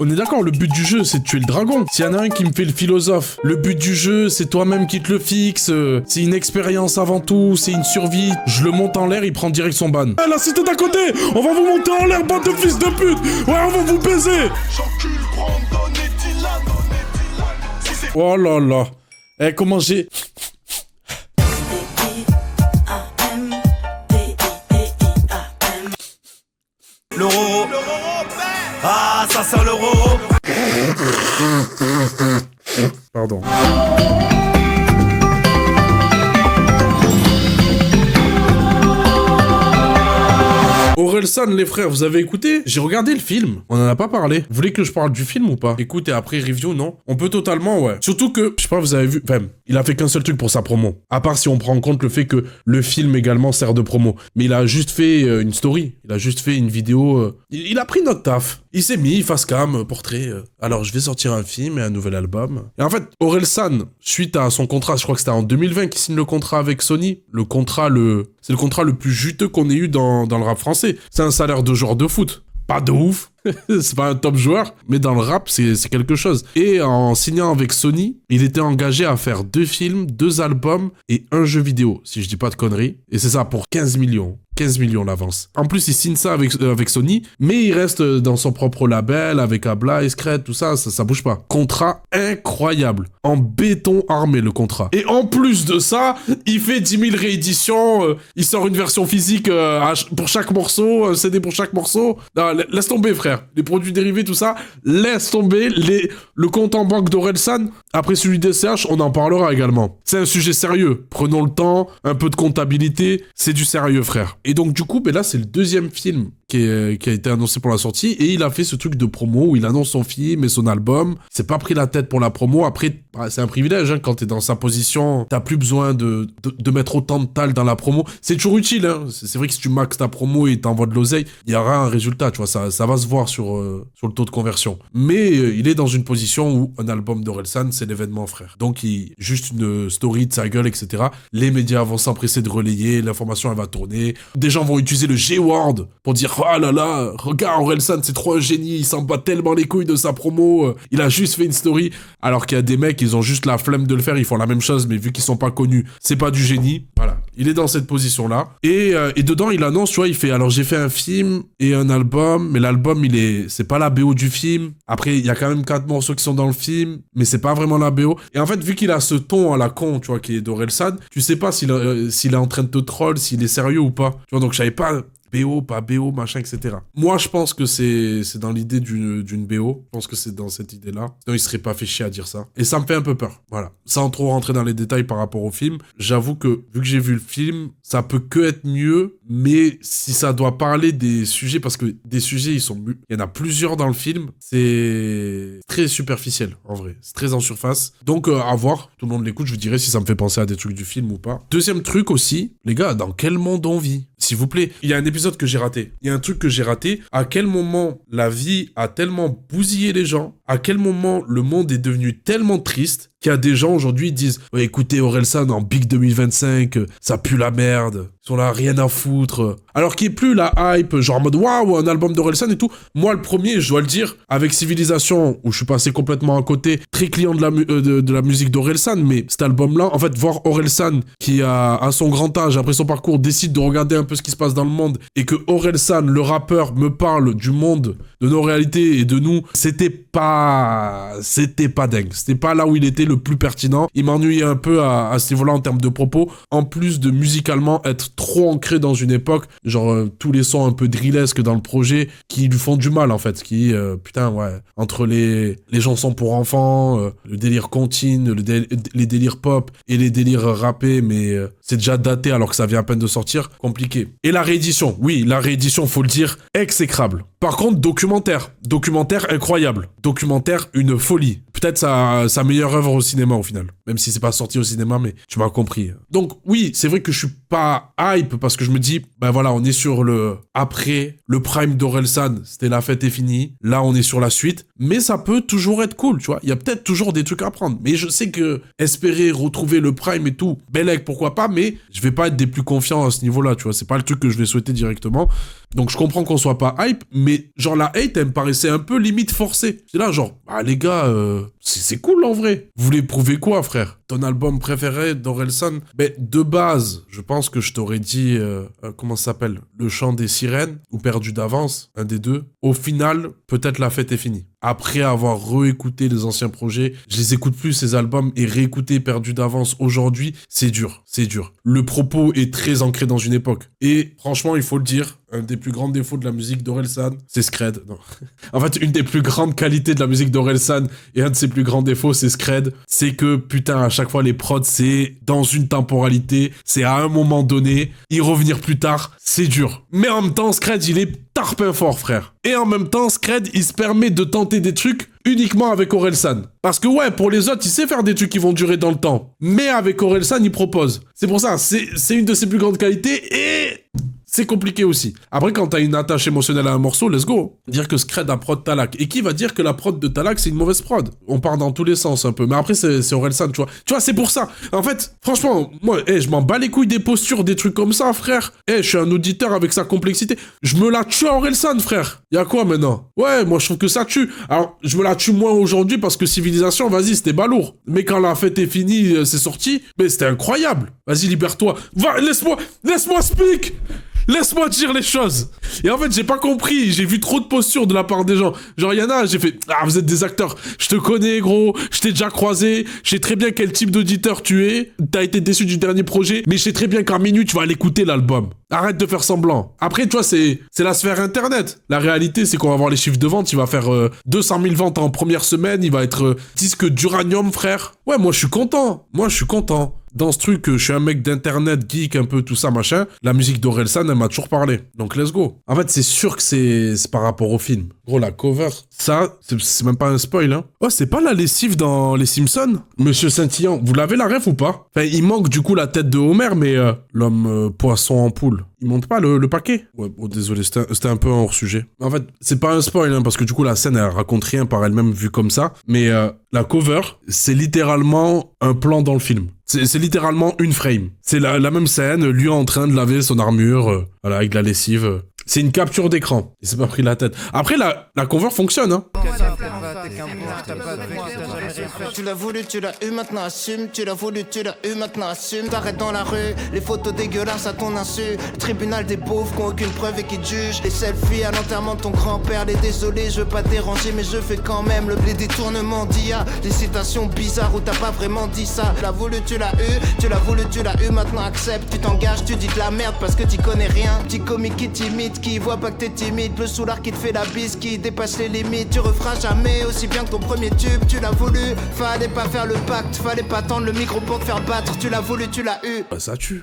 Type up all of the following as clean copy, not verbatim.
On est d'accord, le but du jeu, c'est de tuer le dragon. S'il y en a un qui me fait le philosophe, le but du jeu, c'est toi-même qui te le fixe, c'est une expérience avant tout, c'est une survie. Je le monte en l'air, il prend direct son ban. Ah, la cité d'à côté, on va vous monter en l'air, bande de fils de pute. Ouais, on va vous baiser. Oh là là. Eh, comment j'ai... L'euro. Ah, ça sent l'euro. Pardon. Orelsan, les frères, vous avez écouté? J'ai regardé le film, on en a pas parlé. Vous voulez que je parle du film ou pas? Écoute, et après review, non? On peut totalement, ouais. Surtout que, je sais pas, vous avez vu, enfin, il a fait qu'un seul truc pour sa promo. À part si on prend en compte le fait que le film également sert de promo. Mais il a juste fait une story, il a juste fait une vidéo. Il a pris notre taf. Il s'est mis, face cam, portrait. Alors, je vais sortir un film et un nouvel album. Et en fait, Orelsan, suite à son contrat, je crois que c'était en 2020 qu'il signe le contrat avec Sony. C'est le contrat le plus juteux qu'on ait eu dans le rap français. C'est un salaire de joueur de foot. Pas de ouf. C'est pas un top joueur, mais dans le rap, c'est quelque chose. Et en signant avec Sony, il était engagé à faire 2 films, 2 albums et 1 jeu vidéo, si je dis pas de conneries. Et c'est ça pour 15 millions. 15 millions l'avance. En plus, il signe ça avec Sony, mais il reste dans son propre label, avec Abla, Escred, tout ça, ça bouge pas. Contrat incroyable. En béton armé, le contrat. Et en plus de ça, il fait 10 000 rééditions, il sort une version physique pour chaque morceau, un CD pour chaque morceau. Non, laisse tomber, frère. Les produits dérivés, tout ça, laisse tomber. Le compte en banque d'Orelsan, après celui d'SCH, on en parlera également. C'est un sujet sérieux. Prenons le temps, un peu de comptabilité, c'est du sérieux, frère. Et donc, du coup, ben là, c'est le 2e film qui a été annoncé pour la sortie, et il a fait ce truc de promo où il annonce son film et son album. C'est pas pris la tête pour la promo. Après, c'est un privilège, hein, quand t'es dans sa position, t'as plus besoin de mettre autant de tal dans la promo. C'est toujours utile, hein. C'est vrai que si tu maxes ta promo et t'envoies de l'oseille, il y aura un résultat, tu vois, ça va se voir sur le taux de conversion. Mais il est dans une position où un album d'Orelsan, c'est l'événement, frère. Donc, juste une story de sa gueule, etc. Les médias vont s'empresser de relayer, l'information, elle va tourner. Des gens vont utiliser le G-word pour dire « Oh là là, regarde, Orelsan, c'est trop un génie, il s'en bat tellement les couilles de sa promo, il a juste fait une story. » Alors qu'il y a des mecs, ils ont juste la flemme de le faire, ils font la même chose, mais vu qu'ils sont pas connus, c'est pas du génie. Voilà, il est dans cette position-là. Et dedans, il annonce, tu vois, il fait « Alors, j'ai fait un film et un album, mais l'album, c'est pas la BO du film. Après, il y a quand même 4 morceaux qui sont dans le film, mais c'est pas vraiment la BO. » Et en fait, vu qu'il a ce ton à la con, tu vois, qui est d'Orelsan, tu sais pas s'il est en train de te troll, s'il est sérieux ou pas. Tu vois, donc je savais pas BO, pas BO, machin, etc. Moi, je pense que c'est dans l'idée d'une BO. Je pense que c'est dans cette idée-là. Sinon, il serait pas fait chier à dire ça. Et ça me fait un peu peur. Voilà. Sans trop rentrer dans les détails par rapport au film, j'avoue que, vu que j'ai vu le film, ça peut que être mieux, mais si ça doit parler des sujets, parce que des sujets, il y en a plusieurs dans le film, c'est très superficiel, en vrai. C'est très en surface. Donc, à voir. Tout le monde l'écoute, je vous dirai si ça me fait penser à des trucs du film ou pas. Deuxième truc aussi, les gars, dans quel monde on vit? S'il vous plaît, il y a un épisode que j'ai raté. Il y a un truc que j'ai raté. À quel moment la vie a tellement bousillé les gens? À quel moment le monde est devenu tellement triste qu'il y a des gens aujourd'hui qui disent ouais, écoutez, Orelsan en Big 2025, ça pue la merde. Ils sont là, rien à foutre. Alors qu'il n'y ait plus la hype, genre en mode waouh, un album d'Orelsan et tout. Moi, le premier, je dois le dire, avec Civilisation, où je suis passé complètement à côté, très client de la musique d'Orelsan, mais cet album-là, en fait, voir Orelsan qui à son grand âge, après son parcours, décide de regarder un peu ce qui se passe dans le monde et que Orelsan, le rappeur, me parle du monde, de nos réalités et de nous, c'était pas dingue. C'était pas là où il était le plus pertinent. Il m'ennuyait un peu à ce niveau-là en termes de propos, en plus de musicalement être trop ancré dans une époque, genre tous les sons un peu drillesques dans le projet qui lui font du mal en fait, putain ouais, entre les chansons pour enfants, le délire contine, les délires pop et les délires rappés, mais c'est déjà daté alors que ça vient à peine de sortir, compliqué. Et la réédition, oui, la réédition, faut le dire, exécrable. Par contre, documentaire incroyable, documentaire une folie. Peut-être sa meilleure œuvre au cinéma au final, même si c'est pas sorti au cinéma, mais tu m'as compris. Donc oui, c'est vrai que je suis pas hype parce que je me dis, ben voilà, on est sur après le prime d'Orelsan, c'était la fête est finie, là on est sur la suite, mais ça peut toujours être cool, tu vois, il y a peut-être toujours des trucs à prendre, mais je sais que espérer retrouver le prime et tout, Bellec pourquoi pas, mais je vais pas être des plus confiants à ce niveau-là, tu vois, c'est pas le truc que je vais souhaiter directement, Donc je comprends qu'on soit pas hype, mais genre la hate, elle me paraissait un peu limite forcée. C'est là genre, ah les gars, c'est cool en vrai. Vous voulez prouver quoi, frère? Ton album préféré d'Orelsan? Ben, de base, je pense que je t'aurais dit, comment ça s'appelle? Le chant des sirènes, ou Perdu d'avance, un des deux. Au final, peut-être la fête est finie. Après avoir réécouté les anciens projets, je les écoute plus ces albums et réécouter Perdu d'avance aujourd'hui, c'est dur, c'est dur. Le propos est très ancré dans une époque. Et franchement, il faut le dire, un des plus grands défauts de la musique d'Orelsan, c'est Scred. Non. En fait, une des plus grandes qualités de la musique d'Orelsan et un de ses plus grands défauts, c'est Scred. C'est que, putain, à chaque fois, les prods, c'est dans une temporalité, c'est à un moment donné, y revenir plus tard, c'est dur. Mais en même temps, Scred, il est tarpin fort, frère. Et en même temps, Scred, il se permet de tenter des trucs uniquement avec Orelsan. Parce que ouais, pour les autres, il sait faire des trucs qui vont durer dans le temps. Mais avec Orelsan, il propose. C'est pour ça, c'est une de ses plus grandes qualités et c'est compliqué aussi. Après, quand t'as une attache émotionnelle à un morceau, let's go. Dire que Scred a prod Talak. Et qui va dire que la prod de Talak, c'est une mauvaise prod? On part dans tous les sens un peu. Mais après, c'est Orelsan, tu vois. Tu vois, c'est pour ça. En fait, franchement, moi, je m'en bats les couilles des postures, des trucs comme ça, frère. Je suis un auditeur avec sa complexité. Je me la tue à Orelsan, frère. Y'a quoi maintenant? Ouais, moi, je trouve que ça tue. Alors, je me la tue moins aujourd'hui parce que Civilisation, vas-y, c'était balourd. Mais quand la fête est finie, c'est sorti, mais c'était incroyable. Vas-y, libère-toi. Va, laisse-moi speak. Laisse-moi dire les choses. Et en fait, j'ai pas compris. J'ai vu trop de postures de la part des gens. Genre, Yana, j'ai fait, ah, vous êtes des acteurs. Je te connais, gros. Je t'ai déjà croisé. Je sais très bien quel type d'auditeur tu es. T'as été déçu du dernier projet. Mais je sais très bien qu'en minute, tu vas l'écouter, l'album. Arrête de faire semblant. Après, tu vois, c'est la sphère internet. La réalité, c'est qu'on va voir les chiffres de vente. Il va faire 200 000 ventes en première semaine. Il va être disque d'uranium, frère. Ouais, moi, je suis content. Dans ce truc, je suis un mec d'internet, geek, un peu tout ça, machin. La musique d'Orelsan, elle m'a toujours parlé. Donc, let's go. En fait, c'est sûr que c'est par rapport au film. Gros, la cover, ça, c'est même pas un spoil, hein. Oh, c'est pas la lessive dans Les Simpsons? Monsieur Saint-Illan, vous l'avez la ref ou pas? Enfin, il manque du coup la tête de Homer, mais l'homme poisson en poule. Il monte pas le paquet? Ouais, bon, désolé, c'était un peu un hors-sujet. En fait, c'est pas un spoil, hein, parce que du coup, la scène, elle raconte rien par elle-même vue comme ça. Mais la cover, c'est littéralement un plan dans le film. C'est littéralement une frame. C'est la même scène, lui en train de laver son armure, voilà, avec de la lessive. C'est une capture d'écran. Il s'est pas pris la tête. Après, la cover fonctionne, hein. Tu l'as voulu, tu l'as eu, maintenant assume. Tu l'as voulu, tu l'as eu, maintenant assume. T'arrêtes dans la rue, les photos dégueulasses à ton insu. Le tribunal des pauvres qui ont aucune preuve et qui te jugent. Les selfies à l'enterrement de ton grand-père. Les désolés, je veux pas te déranger, mais je fais quand même les détournements d'IA. Les citations bizarres où t'as pas vraiment dit ça. Tu l'as voulu, tu l'as eu, tu l'as voulu, tu l'as eu, maintenant accepte. Tu t'engages, tu dis de la merde parce que t'y connais rien. Petit comique qui timide, qui voit pas que t'es timide. Le soulard qui te fait la bise, qui dépasse les limites. Tu referas jamais aussi bien que ton premier tube. Tu l'as voulu, fallait pas faire le pacte. Fallait pas tendre le micro pour te faire battre. Tu l'as voulu, tu l'as eu. Bah, ça tue.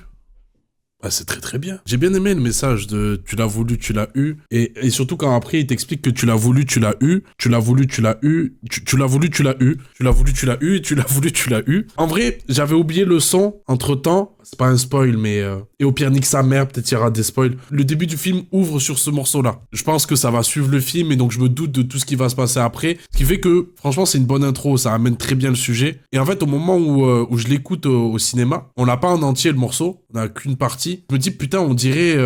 Ah, c'est très très bien. J'ai bien aimé le message de tu l'as voulu, tu l'as eu. Et surtout quand après il t'explique que tu l'as voulu, tu l'as eu. Tu l'as voulu, tu l'as eu. Tu l'as voulu, tu l'as eu. Tu l'as voulu, tu l'as eu. Et tu l'as voulu, tu l'as eu. En vrai, j'avais oublié le son entre temps. C'est pas un spoil, mais... Et au pire, nique sa mère, peut-être il y aura des spoils. Le début du film ouvre sur ce morceau-là. Je pense que ça va suivre le film et donc je me doute de tout ce qui va se passer après. Ce qui fait que, franchement, c'est une bonne intro. Ça amène très bien le sujet. Et en fait, au moment où je l'écoute au cinéma, on l'a pas en entier le morceau. On a qu'une partie. Je me dis, putain, on dirait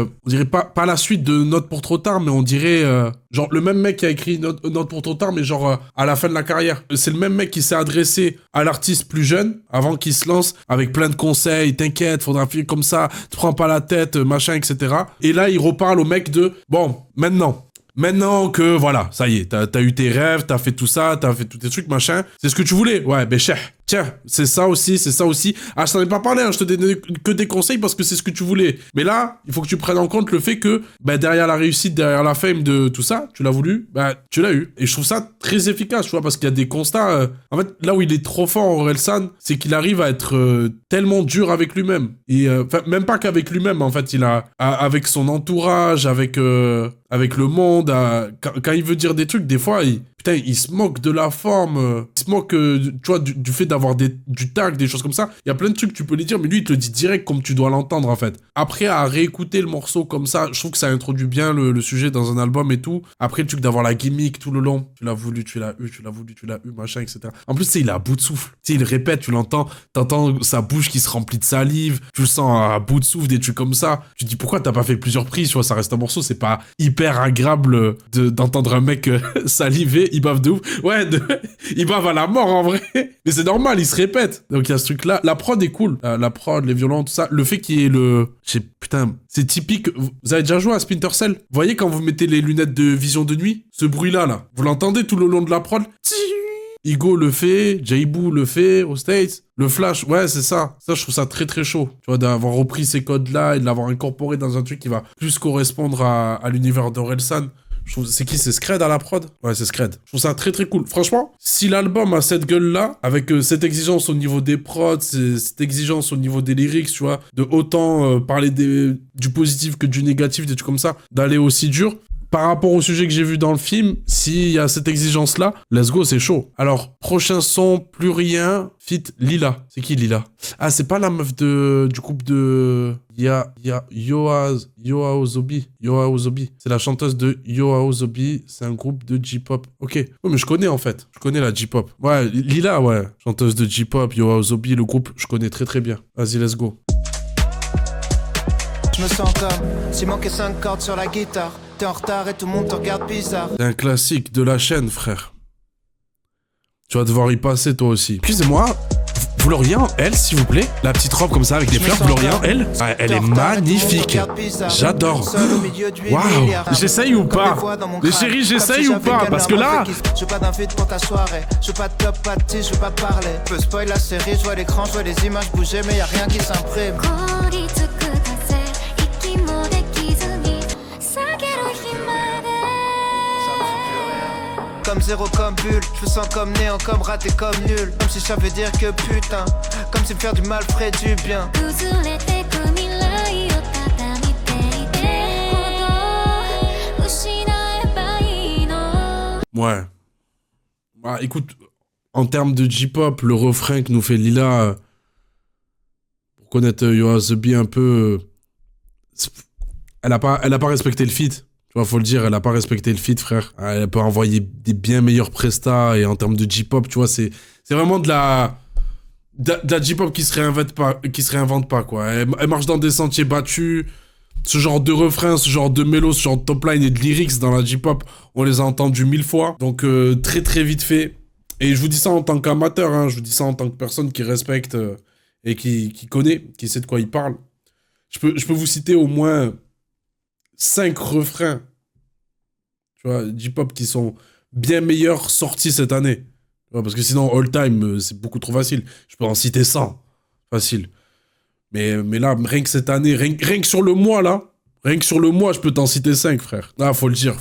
pas la suite de Note pour trop tard, mais on dirait genre le même mec qui a écrit Note pour trop tard, mais genre à la fin de la carrière. C'est le même mec qui s'est adressé à l'artiste plus jeune avant qu'il se lance avec plein de conseils. T'inquiète, faudra faire comme ça, te prends pas la tête, machin, etc. Et là, il reparle au mec de bon, maintenant que voilà, ça y est, t'as eu tes rêves, t'as fait tout ça, t'as fait tous tes trucs, machin. C'est ce que tu voulais. Ouais, ben cher. Tiens, c'est ça aussi. Ah, je t'en ai pas parlé, hein, je te donne que des conseils parce que c'est ce que tu voulais. Mais là, il faut que tu prennes en compte le fait que, bah, derrière la réussite, derrière la fame de tout ça, tu l'as voulu, bah, tu l'as eu. Et je trouve ça très efficace, tu vois, parce qu'il y a des constats. En fait, là où il est trop fort, Orelsan, c'est qu'il arrive à être tellement dur avec lui-même. Et, enfin, même pas qu'avec lui-même, en fait, avec son entourage, avec le monde, quand il veut dire des trucs, des fois, putain, il se moque de la forme, il se moque, tu vois, du fait d'avoir du tag, des choses comme ça. Il y a plein de trucs que tu peux lui dire, mais lui, il te le dit direct comme tu dois l'entendre, en fait. Après, à réécouter le morceau comme ça, je trouve que ça introduit bien le sujet dans un album et tout. Après, le truc d'avoir la gimmick tout le long, tu l'as voulu, tu l'as eu, tu l'as voulu, tu l'as eu, machin, etc. En plus, tu sais, il est à bout de souffle. Tu sais, il répète, tu l'entends, t'entends sa bouche qui se remplit de salive, tu le sens à bout de souffle, des trucs comme ça. Tu te dis, pourquoi t'as pas fait plusieurs prises, tu vois, ça reste un morceau, c'est pas hyper agréable d'entendre un mec saliver, il bave de ouf. Ouais, il bave à la mort, en vrai. Mais c'est normal, il se répète. Donc, il y a ce truc-là. La prod est cool. La prod, les violons, tout ça. Le fait qu'il y ait putain, c'est typique. Vous avez déjà joué à Splinter Cell? Vous voyez quand vous mettez les lunettes de vision de nuit? Ce bruit-là, là. Vous l'entendez tout le long de la prod? Igo le fait, J-Boo le fait aux States. Le Flash, ouais, c'est ça. Ça, je trouve ça très très chaud. Tu vois, d'avoir repris ces codes-là et de l'avoir incorporé dans un truc qui va plus correspondre à l'univers d'Orelsan. C'est qui? C'est Scred à la prod? Ouais, c'est Scred. Je trouve ça très très cool. Franchement, si l'album a cette gueule-là, avec cette exigence au niveau des prods, cette exigence au niveau des lyrics, tu vois, de autant parler du positif que du négatif, des trucs comme ça, d'aller aussi dur, par rapport au sujet que j'ai vu dans le film, s'il y a cette exigence-là, let's go, c'est chaud. Alors, prochain son, Plus Rien, feat Lila. C'est qui Lila? Ah, c'est pas la meuf du groupe de... Yoa Ozobi. C'est la chanteuse de Yoa Ozobi. C'est un groupe de J-pop. Ok. Ouais, mais je connais en fait. Je connais la J-pop. Ouais, Lila, ouais. Chanteuse de J-pop, Yoa Ozobi, le groupe, je connais très très bien. Vas-y, let's go. Je me sens comme s'il manquait 5 cordes sur la guitare. T'es en retard et tout le monde te regarde bizarre. C'est un classique de la chaîne, frère. Tu vas devoir y passer, toi aussi. Excusez-moi, vous l'auriez en L, s'il vous plaît? La petite robe comme ça avec des fleurs, vous l'auriez en L? Ah, elle est magnifique. J'adore. Waouh. J'essaye ou pas? Les chéris, j'essaye ou pas? Parce que là... Je veux pas d'invite pour ta soirée. Je veux pas de top, pas de tease, je veux pas te parler. Peu spoil la série, je vois l'écran, je vois les images bouger, mais y'a rien qui s'imprime. Comme zéro, comme bulle, je me sens comme néant, comme raté, comme nul. Comme si ça veut dire que putain, comme si me faire du mal ferait du bien. Ouais. Bah écoute, en termes de J-pop, le refrain que nous fait Lila, pour connaître Yoa Ozobi un peu, elle a pas respecté le feat. Tu vois, faut le dire, elle a pas respecté le feat, frère. Elle peut envoyer des bien meilleurs prestats, et en termes de J-pop, tu vois, c'est vraiment de la J-pop qui se réinvente pas, quoi. Elle marche dans des sentiers battus. Ce genre de refrain, ce genre de mélo, ce genre de top line et de lyrics dans la J-pop, on les a entendus 1000 fois. Donc, très très vite fait. Et je vous dis ça en tant qu'amateur, hein, je vous dis ça en tant que personne qui respecte et qui connaît, qui sait de quoi il parle. Je peux vous citer au moins 5 refrains, tu vois, J-pop qui sont bien meilleurs sortis cette année. Tu vois, parce que sinon, all time, c'est beaucoup trop facile. Je peux en citer 100. Facile. Mais là, rien que cette année, rien que sur le mois, là, rien que sur le mois, je peux t'en citer 5, frère. Ah, faut le dire.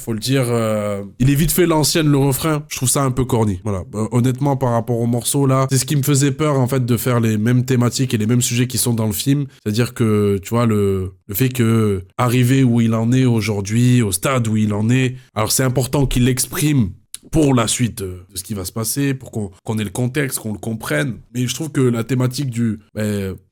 Il est vite fait l'ancienne, le refrain. Je trouve ça un peu corny. Voilà. Honnêtement, par rapport au morceau, là, c'est ce qui me faisait peur, en fait, de faire les mêmes thématiques et les mêmes sujets qui sont dans le film. C'est-à-dire que, tu vois, le fait que, arriver où il en est aujourd'hui, au stade où il en est, alors c'est important qu'il l'exprime pour la suite de ce qui va se passer, pour qu'on ait le contexte, qu'on le comprenne. Mais je trouve que la thématique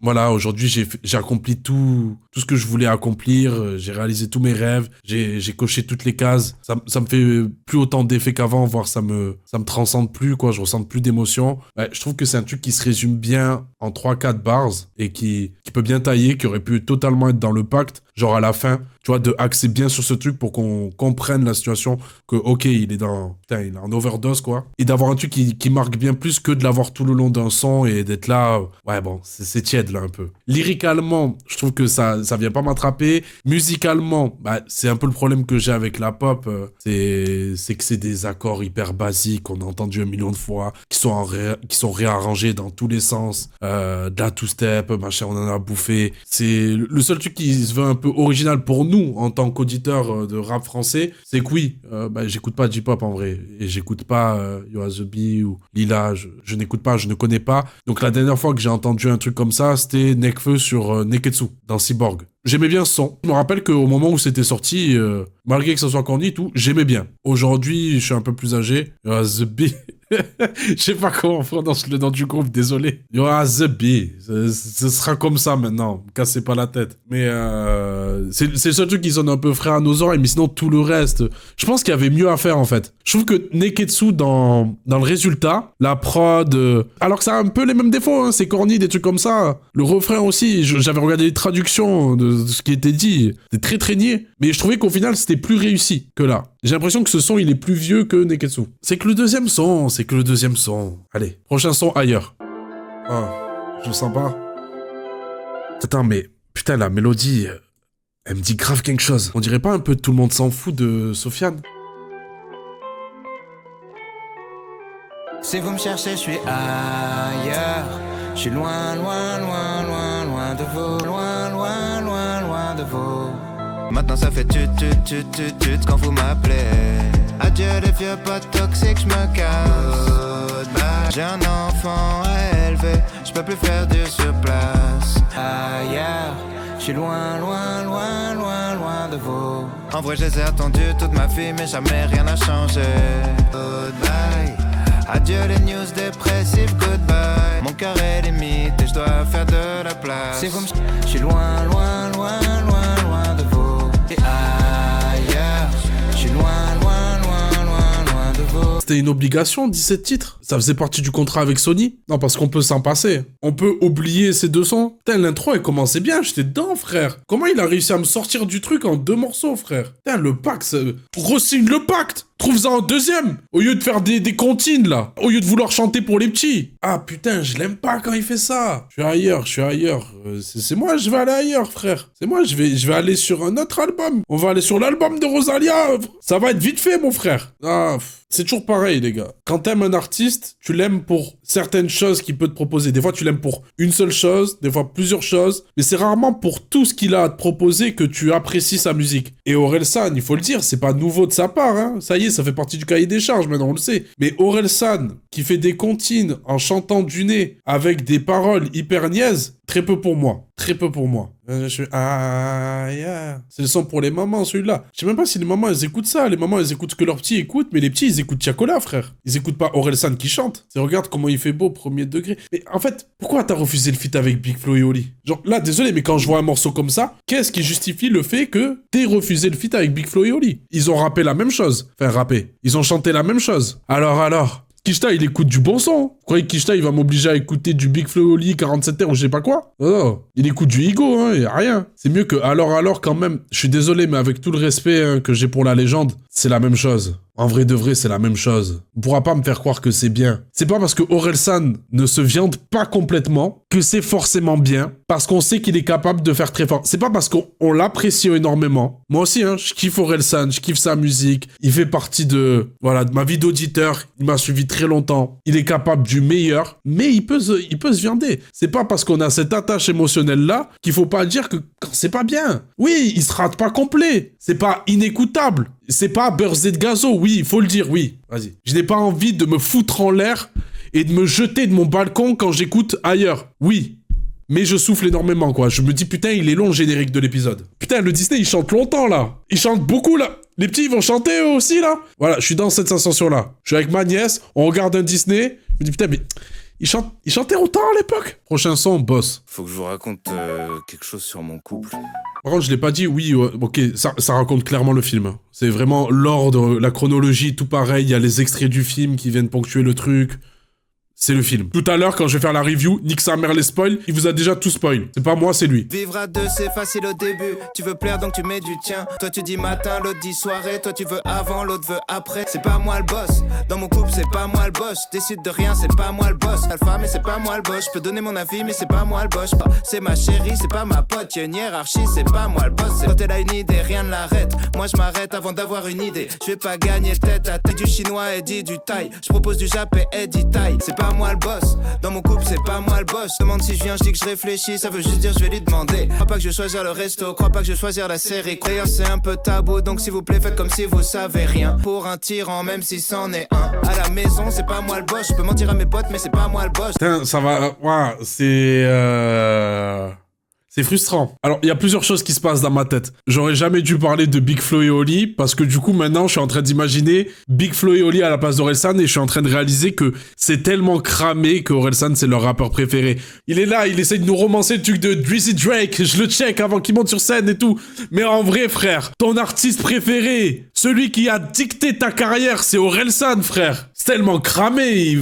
voilà, aujourd'hui, j'ai accompli tout ce que je voulais accomplir, j'ai réalisé tous mes rêves, j'ai coché toutes les cases. Ça me fait plus autant d'effet qu'avant, voire ça me transcende plus, quoi, je ressens plus d'émotion. Je trouve que c'est un truc qui se résume bien en 3-4 bars et qui peut bien tailler, qui aurait pu totalement être dans le pacte, genre à la fin, tu vois, de axer bien sur ce truc pour qu'on comprenne la situation, que ok, il est en overdose, quoi, et d'avoir un truc qui marque bien plus que de l'avoir tout le long d'un son et d'être là, ouais bon, c'est tiède là un peu. Lyricalement, je trouve que ça vient pas m'attraper. Musicalement, c'est un peu le problème que j'ai avec la pop, c'est que c'est des accords hyper basiques, qu'on a entendu 1 million de fois, qui sont réarrangés dans tous les sens, de la two-step, machin, on en a bouffé. C'est le seul truc qui se veut un peu original pour nous, en tant qu'auditeurs de rap français, c'est que oui, j'écoute pas J-pop en vrai, et j'écoute pas Yoa Ozobi ou Lila, je n'écoute pas, je ne connais pas. Donc la dernière fois que j'ai entendu un truc comme ça, c'était Nekfeu sur Neketsu, dans Cyborg. Korg. J'aimais bien ce son. Je me rappelle qu'au moment où c'était sorti, malgré que ça soit corny et tout, j'aimais bien. Aujourd'hui, je suis un peu plus âgé. The Bee. Je sais pas comment on prononce le nom du groupe, désolé. The Bee. Ce sera comme ça maintenant. Me cassez pas la tête. Mais c'est le seul truc qui sonne un peu frais à nos oreilles, mais sinon tout le reste, je pense qu'il y avait mieux à faire en fait. Je trouve que Neketsu dans le résultat, la prod, alors que ça a un peu les mêmes défauts, hein, c'est corny, des trucs comme ça. Le refrain aussi, j'avais regardé les traductions de ce qui était dit, c'était très très niais, mais je trouvais qu'au final c'était plus réussi que là. J'ai l'impression que ce son il est plus vieux que Neketsu. C'est que le deuxième son. Allez, prochain son ailleurs. Oh, je le sens pas. Attends, mais putain, la mélodie, elle me dit grave quelque chose. On dirait pas un peu Tout le monde s'en fout de Sofiane? Si vous me cherchez, je suis ailleurs. Je suis loin, loin, loin, loin, loin de vous. Loin, loin, loin, loin de vous. Maintenant ça fait tut quand vous m'appelez. Adieu les vieux potes toxiques, je me casse. J'ai un enfant à élever, je peux plus faire du surplace. Ailleurs, je suis loin, loin, loin, loin, loin de vous. En vrai je les ai attendus toute ma vie, mais jamais rien n'a changé. Goodbye. Adieu les news dépressives, goodbye. Mon cœur est limite et je dois faire de la place. Si vous me... Je suis loin, loin, loin, loin, loin de vous. Et ailleurs, je suis loin, loin, loin, loin, loin de vous. C'était une obligation, 17 titres? Ça faisait partie du contrat avec Sony? Non, parce qu'on peut s'en passer. On peut oublier ces deux sons. Putain, l'intro, elle commençait bien, j'étais dedans, frère. Comment il a réussi à me sortir du truc en 2 morceaux, frère? Putain, le pacte, re-signe le pacte! Trouve-en un deuxième, au lieu de faire des comptines, là. Au lieu de vouloir chanter pour les petits. Ah, putain, je l'aime pas quand il fait ça. Je suis ailleurs. C'est moi, je vais aller ailleurs, frère. C'est moi, je vais aller sur un autre album. On va aller sur l'album de Rosalia. Ça va être vite fait, mon frère. Ah, c'est toujours pareil, les gars. Quand t'aimes un artiste, tu l'aimes pour certaines choses qu'il peut te proposer. Des fois, tu l'aimes pour une seule chose, des fois plusieurs choses. Mais c'est rarement pour tout ce qu'il a à te proposer que tu apprécies sa musique. Et Orelsan, il faut le dire, c'est pas nouveau de sa part, hein. Ça y est, ça fait partie du cahier des charges, maintenant on le sait. Mais Orelsan, qui fait des comptines en chantant du nez avec des paroles hyper niaises, très peu pour moi. Très peu pour moi. Je suis... Ah, yeah. C'est le son pour les mamans, celui-là. Je sais même pas si les mamans, elles écoutent ça. Les mamans, elles écoutent ce que leurs petits écoutent, mais les petits, ils écoutent Tiakola, frère. Ils écoutent pas Orelsan qui chante. C'est regarde comment il fait beau, premier degré. Mais en fait, pourquoi t'as refusé le feat avec Big Flo et Oli? Genre, là, désolé, mais quand je vois un morceau comme ça, qu'est-ce qui justifie le fait que t'aies refusé le feat avec Big Flo et Oli? Ils ont rappé la même chose. Enfin, rappé. Ils ont chanté la même chose. Alors... Kishta, il écoute du bon son. Vous croyez que Kishta, il va m'obliger à écouter du Big Flo et Oli 47 heures ou je sais pas quoi? Non. Il écoute du Igo, hein, y a rien. C'est mieux que alors quand même. Je suis désolé, mais avec tout le respect hein, que j'ai pour la légende, c'est la même chose. En vrai de vrai, c'est la même chose. On pourra pas me faire croire que c'est bien. C'est pas parce que Orelsan ne se viande pas complètement que c'est forcément bien, parce qu'on sait qu'il est capable de faire très fort. C'est pas parce qu'on l'apprécie énormément. Moi aussi, hein, je kiffe Orelsan, je kiffe sa musique. Il fait partie de ma vie d'auditeur. Il m'a suivi très longtemps. Il est capable du meilleur, mais il peut se viander. C'est pas parce qu'on a cette attache émotionnelle-là qu'il faut pas dire que c'est pas bien. Oui, il se rate pas complet. C'est pas inécoutable. C'est pas Birthday de Gazo, oui, il faut le dire, oui. Vas-y. Je n'ai pas envie de me foutre en l'air et de me jeter de mon balcon quand j'écoute ailleurs. Oui. Mais je souffle énormément, quoi. Je me dis, putain, il est long le générique de l'épisode. Putain, le Disney, il chante longtemps, là. Il chante beaucoup, là. Les petits, ils vont chanter, eux aussi, là. Voilà, je suis dans cette sensation-là. Je suis avec ma nièce, on regarde un Disney. Je me dis, putain, mais... Il chantait autant à l'époque. Prochain son, Boss. Faut que je vous raconte quelque chose sur mon couple. Par contre, je l'ai pas dit, oui, ok, ça raconte clairement le film. C'est vraiment l'ordre, la chronologie, tout pareil. Il y a les extraits du film qui viennent ponctuer le truc. C'est le film. Tout à l'heure, quand je vais faire la review, nique sa mère les spoils, il vous a déjà tout spoil. C'est pas moi, c'est lui. Vivre à deux, c'est facile au début. Tu veux plaire, donc tu mets du tien. Toi, tu dis matin, l'autre dit soirée. Toi, tu veux avant, l'autre veut après. C'est pas moi le boss. Dans mon couple, c'est pas moi le boss. Je décide de rien, c'est pas moi le boss. Alpha, mais c'est pas moi le boss. Je peux donner mon avis, mais c'est pas moi le boss. C'est ma chérie, c'est pas ma pote. Y'a une hiérarchie, c'est pas moi le boss. Quand elle a une idée, rien ne l'arrête. Moi, je m'arrête avant d'avoir une idée. Je vais pas gagner tête à tête du chinois et dit du thaï. Je propose du japé et dit thaï. C'est pas moi le boss. Dans mon couple, c'est pas moi le boss. Demande si je viens, je dis que je réfléchis. Ça veut juste dire, je vais lui demander. Crois pas que je vais choisir le resto. Crois pas que je vais choisir la série. D'ailleurs, c'est un peu tabou. Donc, s'il vous plaît, faites comme si vous savez rien. Pour un tyran, même si c'en est un. À la maison, c'est pas moi le boss. Je peux mentir à mes potes, mais c'est pas moi le boss. Putain, ça va. Ouais, c'est. C'est frustrant. Alors, il y a plusieurs choses qui se passent dans ma tête. J'aurais jamais dû parler de Big Flo et Oli, parce que du coup, maintenant, je suis en train d'imaginer Big Flo et Oli à la place d'Orelsan, et je suis en train de réaliser que c'est tellement cramé que Orelsan, c'est leur rappeur préféré. Il est là, il essaie de nous romancer le truc de Drizzy Drake, je le check avant qu'il monte sur scène et tout. Mais en vrai, frère, ton artiste préféré, celui qui a dicté ta carrière, c'est Orelsan, frère. C'est tellement cramé,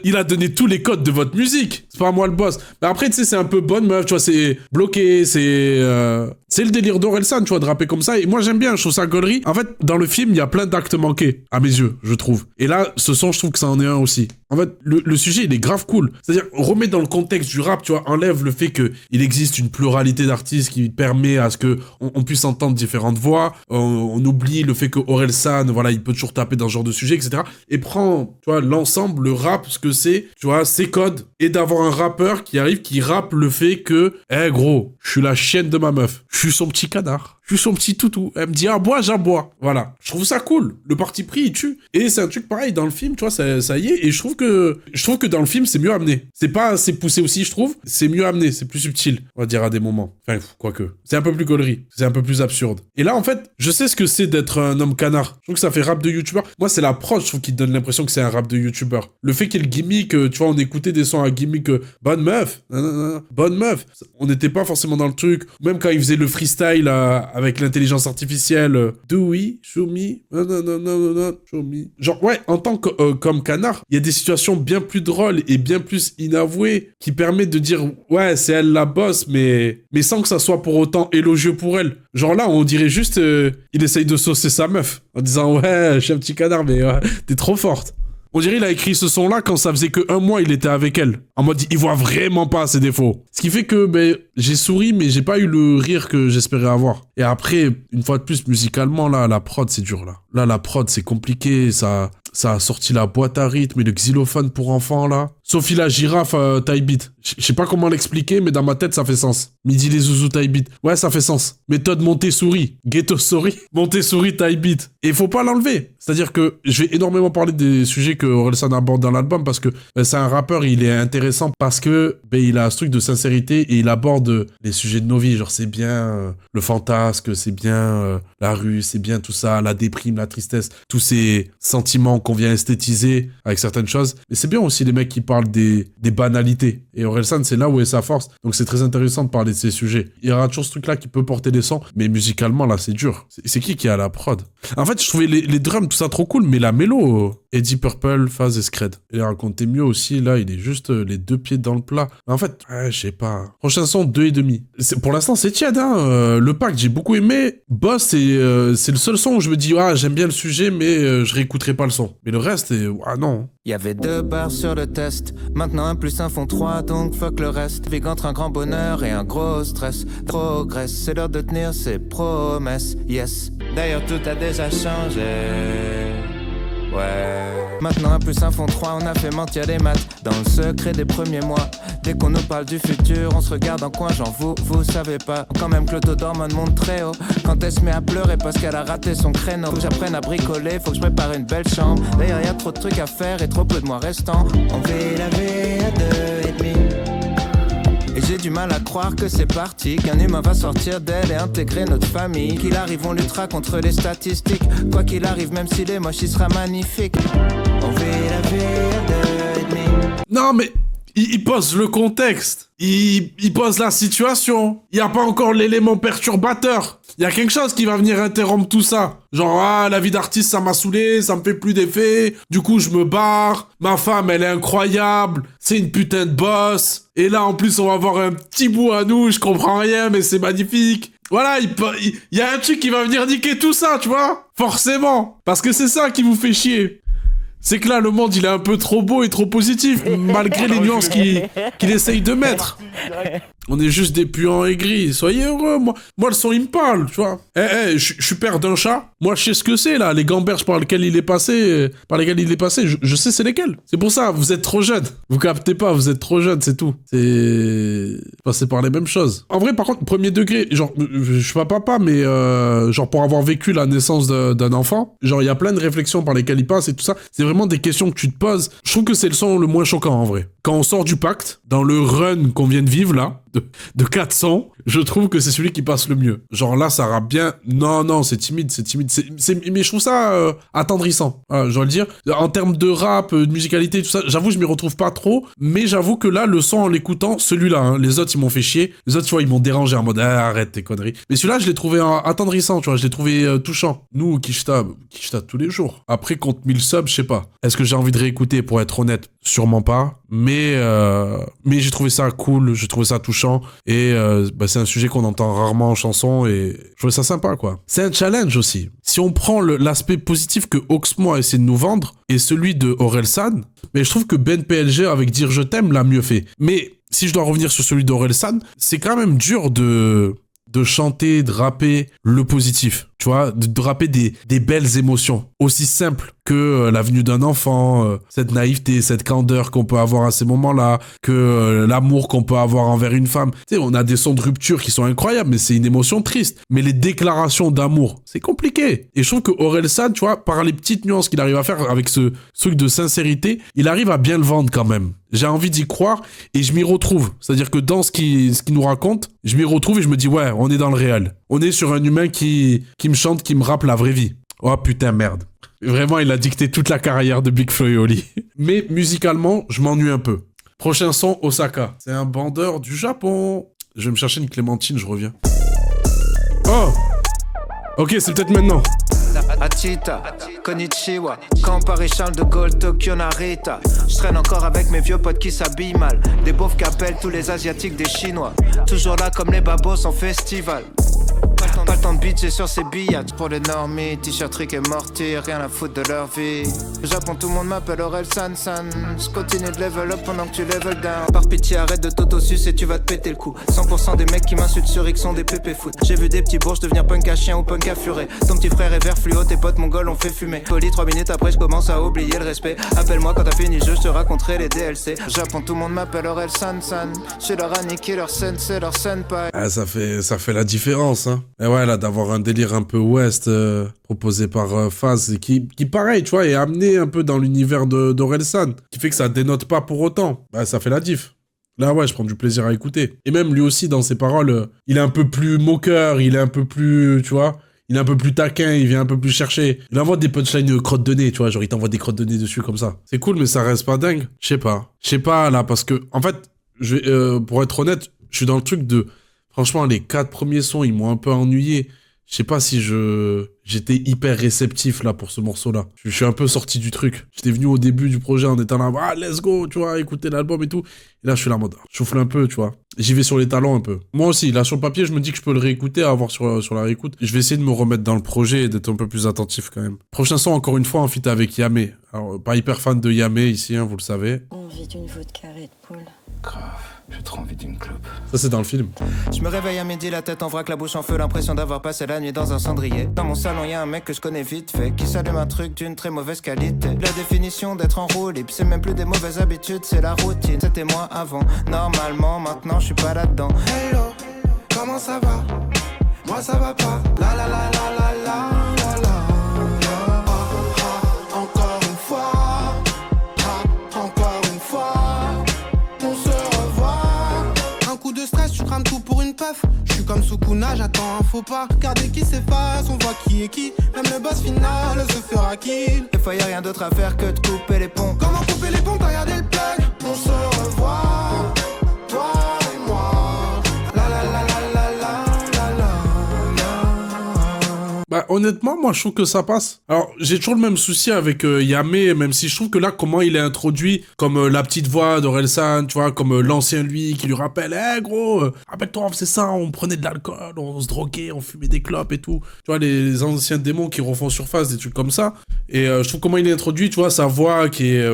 il a donné tous les codes de votre musique. C'est pas moi le boss. Mais après, tu sais, c'est un peu bonne meuf, tu vois, c'est bloqué, c'est le délire d'Orelsan, tu vois, de rapper comme ça. Et moi, j'aime bien, je trouve ça gaulerie. En fait, dans le film, il y a plein d'actes manqués, à mes yeux, je trouve. Et là, ce son, je trouve que ça en est un aussi. En fait, le sujet, il est grave cool. C'est-à-dire, remet dans le contexte du rap, tu vois, enlève le fait qu'il existe une pluralité d'artistes qui permet à ce que on puisse entendre différentes voix. On oublie le fait que Orelsan, voilà, il peut toujours taper dans ce genre de sujet, etc. Et prend, tu vois, l'ensemble, le rap, ce que c'est, tu vois, ses codes. Et d'avoir un rappeur qui arrive, qui rappe le fait que, gros, je suis la chienne de ma meuf. Je suis son petit canard. Je suis son petit toutou. Elle me dit, aboie, j'aboie. Voilà. Je trouve ça cool. Le parti pris, il tue. Et c'est un truc pareil dans le film, tu vois, ça y est. Et je trouve que dans le film, c'est mieux amené. C'est pas assez poussé aussi, je trouve. C'est mieux amené. C'est plus subtil, on va dire, à des moments. Enfin, quoique. C'est un peu plus gaulerie. C'est un peu plus absurde. Et là, en fait, je sais ce que c'est d'être un homme canard. Je trouve que ça fait rap de youtubeur. Moi, c'est l'approche, je trouve, qui donne l'impression que c'est un rap de youtubeur. Le fait qu'il y ait le gimmick, tu vois, on écoutait des sons à gimmick, bonne meuf, bonne meuf. On n'était pas forcément dans le truc. Même quand il faisait le freestyle avec l'intelligence artificielle, do we, show me, non, show me. Genre, ouais, en tant que comme canard, il y a des situations bien plus drôles et bien plus inavouées qui permettent de dire, ouais, c'est elle la boss, mais sans que ça soit pour autant élogieux pour elle. Genre là, on dirait juste, il essaye de saucer sa meuf, en disant, ouais, je suis un petit canard, mais t'es trop forte. On dirait qu'il a écrit ce son-là quand ça faisait que 1 mois, il était avec elle. En mode, il voit vraiment pas ses défauts. Ce qui fait que, j'ai souri, mais j'ai pas eu le rire que j'espérais avoir. Et après, une fois de plus, musicalement, là, la prod, c'est dur, là. Là, la prod, c'est compliqué, ça a sorti la boîte à rythme et le xylophone pour enfants, là. Sophie la girafe, taille beat. Je sais pas comment l'expliquer, mais dans ma tête, ça fait sens. Midi les zouzous, taille beat. Ouais, ça fait sens. Méthode Montessori. Ghetto Sorry. Montessori, taille beat. Et il faut pas l'enlever. C'est-à-dire que je vais énormément parler des sujets que Orelsan aborde dans l'album parce que c'est un rappeur, il est intéressant parce que il a ce truc de sincérité et il aborde les sujets de nos vies. Genre, c'est bien le fantasque, c'est bien la rue, c'est bien tout ça, la déprime, la tristesse, tous ces sentiments qu'on vient esthétiser avec certaines choses. Mais c'est bien aussi les mecs qui parlent des banalités. Et Orelsan, c'est là où est sa force. Donc c'est très intéressant de parler de ces sujets. Il y aura toujours ce truc-là qui peut porter des sons, mais musicalement, là, c'est dur. C'est qui est à la prod? En fait, je trouvais les drums, tout ça trop cool, mais la mélo, Eddie Purple, Phase et Scred. Il racontait mieux aussi, là, il est juste les 2 pieds dans le plat. En fait, je sais pas. Prochain son, 2,5. Pour l'instant, c'est tiède, hein. Le Pacte, j'ai beaucoup aimé. Boss, c'est le seul son où je me dis, j'aime bien le sujet, mais je réécouterai pas le son. Mais le reste, non. Y'avait 2 barres sur le test, maintenant 1 + 1 font 3, donc fuck le reste. Vivre entre un grand bonheur et un gros stress. Progresse, c'est l'heure de tenir ses promesses, yes. D'ailleurs tout a déjà changé, ouais. Maintenant 1 + 1 font 3, on a fait mentir les maths dans le secret des premiers mois. Dès qu'on nous parle du futur, on se regarde en coin, genre vous savez pas. Quand même que le taux d'hormones monte très haut. Quand elle se met à pleurer parce qu'elle a raté son créneau. Faut que j'apprenne à bricoler, faut que je prépare une belle chambre. D'ailleurs y a trop de trucs à faire et trop peu de mois restants. On fait la vie à 2,5. Et j'ai du mal à croire que c'est parti, qu'un humain va sortir d'elle et intégrer notre famille. Qu'il arrive, on luttera contre les statistiques. Quoi qu'il arrive, même s'il est moche, il sera magnifique. On fait la vie à 2,5. Non, mais il pose le contexte. Il pose la situation. Il n'y a pas encore l'élément perturbateur. Il y a quelque chose qui va venir interrompre tout ça. Genre, la vie d'artiste, ça m'a saoulé, ça me fait plus d'effet. Du coup, je me barre. Ma femme, elle est incroyable. C'est une putain de boss. Et là, en plus, on va avoir un petit bout à nous. Je comprends rien, mais c'est magnifique. Voilà, il y a un truc qui va venir niquer tout ça, tu vois. Forcément. Parce que c'est ça qui vous fait chier. C'est que là, le monde, il est un peu trop beau et trop positif, malgré les nuances qu'il essaye de mettre. On est juste des puants aigris. Soyez heureux, moi le son, il me parle, tu vois. Je suis père d'un chat. Moi, je sais ce que c'est, là. Les gamberges par lesquelles il est passé, je sais c'est lesquels. C'est pour ça, vous êtes trop jeune. Vous captez pas, vous êtes trop jeune, c'est tout. C'est passer par les mêmes choses. En vrai, par contre, premier degré, genre, je suis pas papa, mais genre, pour avoir vécu la naissance d'un enfant, genre, il y a plein de réflexions par lesquelles il passe et tout ça. C'est vraiment des questions que tu te poses. Je trouve que c'est le son le moins choquant, en vrai. quand on sort du pacte, dans le run qu'on vient de vivre là, de 400, je trouve que c'est celui qui passe le mieux. Genre là, ça rappe bien. Non, c'est timide. Mais je trouve ça attendrissant. Voilà, je dois le dire. En termes de rap, de musicalité, tout ça, j'avoue, je m'y retrouve pas trop. Mais j'avoue que là, le son en l'écoutant, celui-là, hein, les autres, ils m'ont fait chier. Les autres, tu vois, ils m'ont dérangé en mode arrête tes conneries. Mais celui-là, je l'ai trouvé attendrissant, tu vois, je l'ai trouvé touchant. Nous, Kishta tous les jours. Après, contre 1000 subs, je sais pas. Est-ce que j'ai envie de réécouter, pour être honnête? Sûrement pas. Mais j'ai trouvé ça cool, j'ai trouvé ça touchant. Et c'est un sujet qu'on entend rarement en chanson et je trouvais ça sympa, quoi. C'est un challenge aussi. Si on prend l'aspect positif que Oxmo a essayé de nous vendre et celui de Orelsan, mais je trouve que Ben PLG avec Dire Je t'aime l'a mieux fait. Mais si je dois revenir sur celui d'Orelsan, c'est quand même dur de chanter, de rapper le positif, tu vois, de rapper des belles émotions, aussi simples que la venue d'un enfant, cette naïveté, cette candeur qu'on peut avoir à ces moments-là, que l'amour qu'on peut avoir envers une femme. Tu sais, on a des sons de rupture qui sont incroyables, mais c'est une émotion triste. Mais les déclarations d'amour, c'est compliqué. Et je trouve que Orelsan, tu vois, par les petites nuances qu'il arrive à faire avec ce truc de sincérité, il arrive à bien le vendre quand même. J'ai envie d'y croire et je m'y retrouve. C'est-à-dire que dans ce qu'il nous raconte, je m'y retrouve et je me dis, ouais, on est dans le réel. On est sur un humain qui me chante, qui me rappe la vraie vie. Oh putain, merde. Vraiment, il a dicté toute la carrière de Big Flo et Oli. Mais musicalement, je m'ennuie un peu. Prochain son, Osaka. C'est un bandeur du Japon. Je vais me chercher une clémentine, je reviens. Oh! Ok, c'est peut-être maintenant. Achita, Konnichiwa, quand Paris Charles de Gaulle, Tokyo Narita. Je traîne encore avec mes vieux potes qui s'habillent mal. Des beaufs qui appellent tous les asiatiques des chinois. Toujours là comme les babos en festival. Pas le temps de bitcher sur ces billets. Pour les normies, t-shirt Rick et Morty, rien à foutre de leur vie. Au Japon tout le monde m'appelle Aurel San. Je continue de level up pendant que tu level down. Par pitié arrête de t'autosus et tu vas te péter le cou. 100% des mecs qui m'insultent sur X sont des pépés foot. J'ai vu des petits bourges devenir punk à chien ou punk à furet. Ton petit frère est vert fluo, tes potes mongols ont fait fumer. Poli 3 minutes après je commence à oublier le respect. Appelle-moi quand t'as fini le jeu, je te raconterai les DLC. Au Japon tout le monde m'appelle Aurel San. Je leur ai niqué leur sensei, leur senpai. Ah, ça fait la différence, hein. Et ouais, là, d'avoir un délire un peu West proposé par Faz, qui pareil, tu vois, est amené un peu dans l'univers d'Orelsan, qui fait que ça dénote pas pour autant. Bah, ça fait la diff. Là, ouais, je prends du plaisir à écouter. Et même lui aussi, dans ses paroles, il est un peu plus moqueur, il est un peu plus, tu vois, il est un peu plus taquin, il vient un peu plus chercher. Il envoie des punchlines crottes de nez, tu vois, genre il t'envoie des crottes de nez dessus comme ça. C'est cool, mais ça reste pas dingue. Je sais pas, là, parce que, en fait, pour être honnête, je suis dans le truc de... Franchement, les 4 premiers sons, ils m'ont un peu ennuyé. Je sais pas si j'étais hyper réceptif là pour ce morceau-là. Je suis un peu sorti du truc. J'étais venu au début du projet en étant là, ah, let's go, tu vois, écouter l'album et tout. Et là, je suis là en mode, je souffle un peu, tu vois. J'y vais sur les talons un peu. Moi aussi, là, sur le papier, je me dis que je peux le réécouter, à voir sur la réécoute. Je vais essayer de me remettre dans le projet et d'être un peu plus attentif quand même. Prochain son, encore une fois, en feat avec Yamé. Alors, pas hyper fan de Yamé ici, hein, vous le savez. Envie d'une vodka Red Bull. Grave, j'ai trop envie d'une clope. Ça, c'est dans le film. Je me réveille à midi, la tête en vrac, la bouche en feu, l'impression d'avoir passé la nuit dans un cendrier. Dans mon salon, y a un mec que je connais vite fait, qui s'allume un truc d'une très mauvaise qualité. La définition d'être en roue libre, c'est même plus des mauvaises habitudes, c'est la routine. C'était moi avant, normalement, maintenant je suis pas là-dedans. Hello, comment ça va? Moi ça va pas. La la la la la la la la. Encore une fois, encore une fois, on se revoit. Un coup de stress, tu crames tout pour une puff. Je suis comme Sukuna, j'attends un faux pas. Regardez qui s'efface, on voit qui est qui. Même le boss final se fera kill. Des fois y a rien d'autre à faire que de couper les ponts. Comment couper les ponts, t'as regardé le plug? On se revoit, toi et moi. La la la la la la la la. Bah, honnêtement, moi, je trouve que ça passe. Alors, j'ai toujours le même souci avec Yamé, même si je trouve que là, comment il est introduit, comme la petite voix d'Orelsan, tu vois, comme l'ancien lui qui lui rappelle, gros, rappelle-toi, on faisait ça, on prenait de l'alcool, on se droguait, on fumait des clopes et tout. Tu vois, les anciens démons qui refont surface, des trucs comme ça. Et je trouve comment il est introduit, tu vois, sa voix qui est...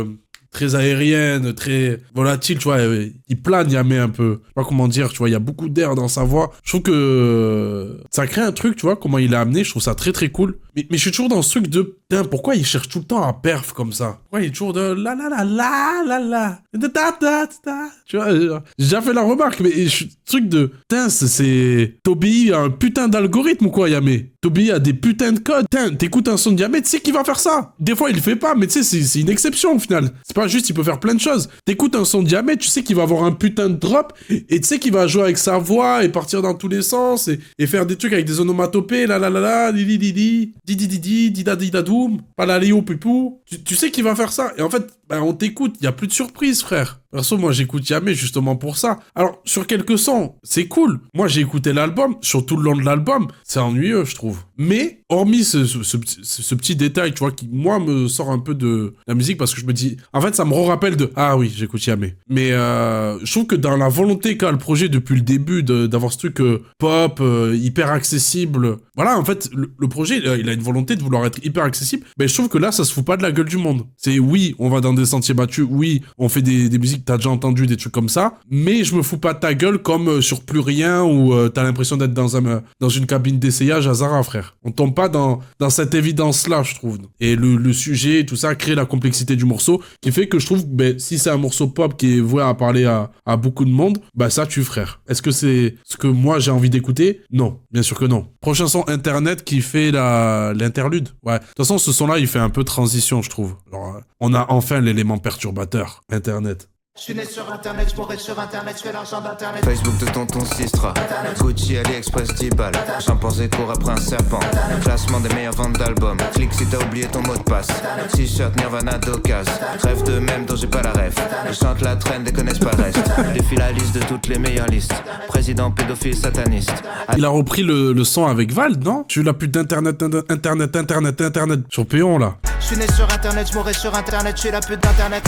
très aérienne, très volatile, tu vois, il plane Yamé un peu. Je sais pas comment dire, tu vois, il y a beaucoup d'air dans sa voix. Je trouve que ça crée un truc, tu vois, comment il est amené, je trouve ça très très cool. Mais je suis toujours dans ce truc de, putain, pourquoi il cherche tout le temps à perf comme ça? Pourquoi il est toujours de la la la la la la, da da da da. Tu vois, j'ai déjà fait la remarque, mais je suis truc de, putain, c'est... Toby a un putain d'algorithme ou quoi, Yamé? Toby a des putains de codes. Putain, t'écoutes un son de Yamé, tu sais qu'il va faire ça. Des fois, il le fait pas, mais tu sais, c'est une exception au final. C'est pas juste, il peut faire plein de choses. T'écoutes un son de Yamé, tu sais qu'il va avoir un putain de drop, et tu sais qu'il va jouer avec sa voix, et partir dans tous les sens, et faire des trucs avec des onomatopées, la la la la, di di di di, di di di di, di da di da doum, palaléo pupou. Tu sais qu'il va faire ça. Et en fait, ben, on t'écoute, y a plus de surprise, frère. Perso, moi, j'écoute Yamé justement pour ça. Alors, sur quelques sons, c'est cool. Moi, j'ai écouté l'album. Sur tout le long de l'album, c'est ennuyeux, je trouve. Mais, hormis ce petit détail, tu vois, qui, moi, me sort un peu de la musique parce que je me dis... En fait, ça me rappelle de... Ah oui, j'écoute Yamé. Mais je trouve que dans la volonté qu'a le projet depuis le début d'avoir ce truc pop, hyper accessible... Voilà, en fait, le projet, il a une volonté de vouloir être hyper accessible. Mais je trouve que là, ça se fout pas de la gueule du monde. C'est oui, on va dans des sentiers battus. Oui, on fait des musiques, t'as déjà entendu des trucs comme ça. Mais je me fous pas de ta gueule comme sur Plus Rien où t'as l'impression d'être dans une cabine d'essayage à Zara, frère. On tombe pas dans cette évidence-là, je trouve. Et le sujet, tout ça, crée la complexité du morceau qui fait que je trouve, ben, si c'est un morceau pop qui est voué à parler à beaucoup de monde, bah ça tue, frère. Est-ce que c'est ce que moi j'ai envie d'écouter? Non, bien sûr que non. Prochain son Internet qui fait l'interlude. Ouais. De toute façon, ce son-là, il fait un peu transition, je trouve. Alors, on a enfin l'élément perturbateur. Internet. Je suis né sur internet, je mourrai sur internet, je fais l'argent d'internet. Facebook de tonton Sistra, Gucci, AliExpress 10 balles. Chimpanzé court après un serpent. Classement des meilleures ventes d'albums. Clique si t'as oublié ton mot de passe. T-shirt Nirvana d'occasion. Rêve de même dont j'ai pas la ref. Ils chantent la traîne, déconnaissent pas le reste. Défie la liste de toutes les meilleures listes. Président pédophile sataniste. Il a repris le son avec Vald, non? Tu l'as plus d'internet sur Péon, là. Je suis né sur internet, je mourrai sur internet, je suis la pute d'internet.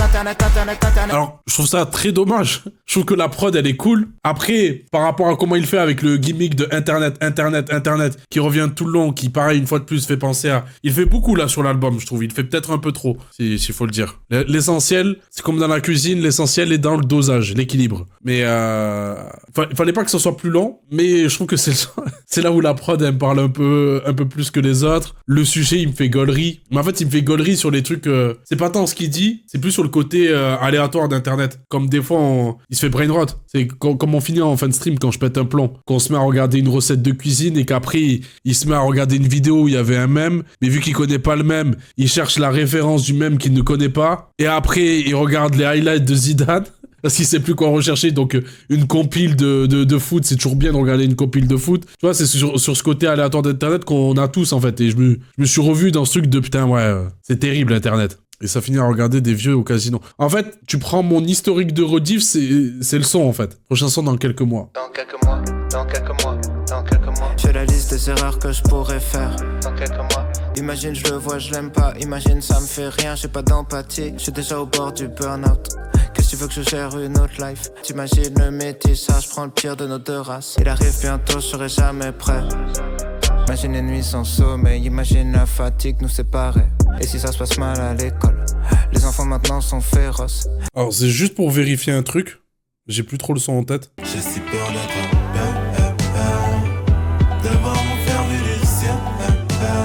Alors, je trouve ça très dommage. Je trouve que la prod, elle est cool. Après, par rapport à comment il fait avec le gimmick de internet, qui revient tout le long, qui, pareil, une fois de plus, fait penser à... Il fait beaucoup, là, sur l'album, je trouve. Il fait peut-être un peu trop, s'il faut le dire. L'essentiel, c'est comme dans la cuisine, l'essentiel est dans le dosage, l'équilibre. Mais, fallait pas que ce soit plus long, mais je trouve que c'est là où la prod, elle me parle un peu plus que les autres. Le sujet, il me fait gaulerie. Mais en fait, il me fait gaulerie sur les trucs... c'est pas tant ce qu'il dit, c'est plus sur le côté aléatoire d'internet. Comme des fois, il se fait brain rot. C'est comme on finit en fin de stream quand je pète un plomb. Qu'on se met à regarder une recette de cuisine et qu'après, il se met à regarder une vidéo où il y avait un mème, mais vu qu'il connaît pas le mème, il cherche la référence du mème qu'il ne connaît pas. Et après, il regarde les highlights de Zidane. Parce qu'il sait plus quoi rechercher, donc une compile de foot, c'est toujours bien de regarder une compile de foot. Tu vois, c'est sur ce côté aléatoire d'internet qu'on a tous, en fait. Et je me suis revu dans ce truc de putain, ouais, c'est terrible, internet. Et ça finit à regarder des vieux au casino. En fait, tu prends mon historique de rediff, c'est le son, en fait. Prochain son dans quelques mois. Dans quelques mois, dans quelques mois, dans quelques mois. J'ai la liste des erreurs que je pourrais faire. Dans quelques mois. Imagine, je le vois, je l'aime pas. Imagine, ça me fait rien, j'ai pas d'empathie. Je suis déjà au bord du burn-out. Qu'est-ce que tu veux que je gère une autre life? T'imagines le métissage, je prends le pire de nos deux races. Il arrive bientôt, je serai jamais prêt. Imagine les nuits sans sommeil, imagine la fatigue nous séparer. Et si ça se passe mal à l'école, les enfants maintenant sont féroces. Alors c'est juste pour vérifier un truc, j'ai plus trop le son en tête. J'ai si peur d'être devant mon faire musicien.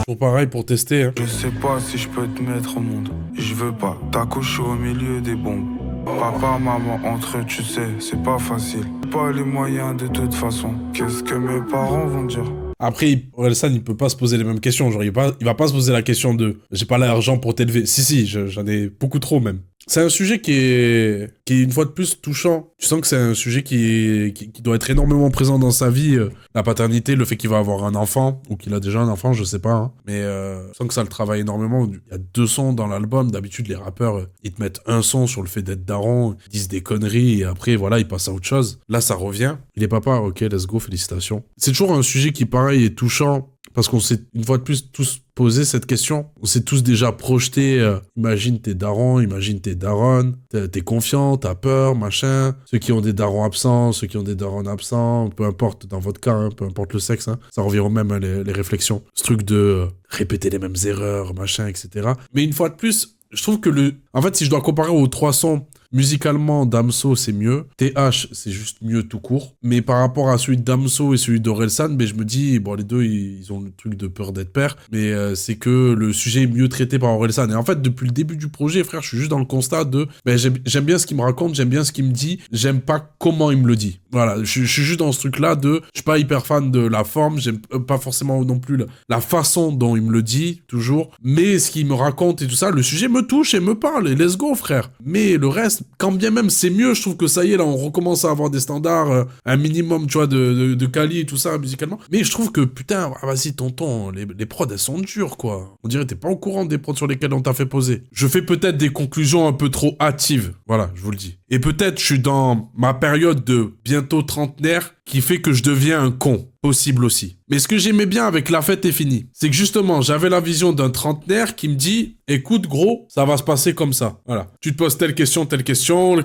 Toujours pareil pour tester, hein. Je sais pas si je peux te mettre au monde. Je veux pas t'accoucher au milieu des bombes. Papa, maman, entre eux, tu sais, c'est pas facile. Pas les moyens de toute façon. Qu'est-ce que mes parents vont dire? Après, Orelsan, il peut pas se poser les mêmes questions. Genre, il va pas se poser la question de « j'ai pas l'argent pour t'élever ». Si, j'en ai beaucoup trop même. C'est un sujet qui est une fois de plus touchant. Tu sens que c'est un sujet qui doit être énormément présent dans sa vie. La paternité, le fait qu'il va avoir un enfant, ou qu'il a déjà un enfant, je sais pas. Hein. Mais je sens que ça le travaille énormément. Il y a 2 sons dans l'album. D'habitude, les rappeurs, ils te mettent un son sur le fait d'être daron, ils disent des conneries, et après, voilà, ils passent à autre chose. Là, ça revient. Il est papa, ok, let's go, félicitations. C'est toujours un sujet qui, pareil, est touchant. Parce qu'on s'est, une fois de plus, tous posé cette question. On s'est tous déjà projeté. Imagine t'es daron, imagine t'es daronne. T'es confiant, t'as peur, machin. Ceux qui ont des darons absents, ceux qui ont des darons absents. Peu importe, dans votre cas, hein, peu importe le sexe. Hein, ça revient au même, hein, les réflexions. Ce truc de répéter les mêmes erreurs, machin, etc. Mais une fois de plus, je trouve que en fait, si je dois comparer aux 3 sons, musicalement, Damso, c'est mieux. TH, c'est juste mieux tout court. Mais par rapport à celui de Damso et celui d'Orelsan, ben, je me dis, bon, les deux, ils ont le truc de peur d'être père. Mais c'est que le sujet est mieux traité par Orelsan. Et en fait, depuis le début du projet, frère, je suis juste dans le constat de, ben, j'aime bien ce qu'il me raconte, j'aime bien ce qu'il me dit, j'aime pas comment il me le dit. Voilà, je suis juste dans ce truc-là de, je suis pas hyper fan de la forme, j'aime pas forcément non plus la façon dont il me le dit, toujours. Mais ce qu'il me raconte et tout ça, le sujet me touche et me parle, et let's go, frère. Mais le reste, quand bien même c'est mieux, je trouve que ça y est, là, on recommence à avoir des standards, un minimum, tu vois, de quali et tout ça, musicalement. Mais je trouve que, putain, vas-y, tonton, les prods, elles sont dures, quoi. On dirait que t'es pas au courant des prods sur lesquels on t'a fait poser. Je fais peut-être des conclusions un peu trop hâtives. Voilà, je vous le dis. Et peut-être je suis dans ma période de bientôt trentenaire qui fait que je deviens un con. Possible aussi. Mais ce que j'aimais bien avec La Fête est finie, c'est que justement, j'avais la vision d'un trentenaire qui me dit, écoute gros, ça va se passer comme ça. Voilà. Tu te poses telle question,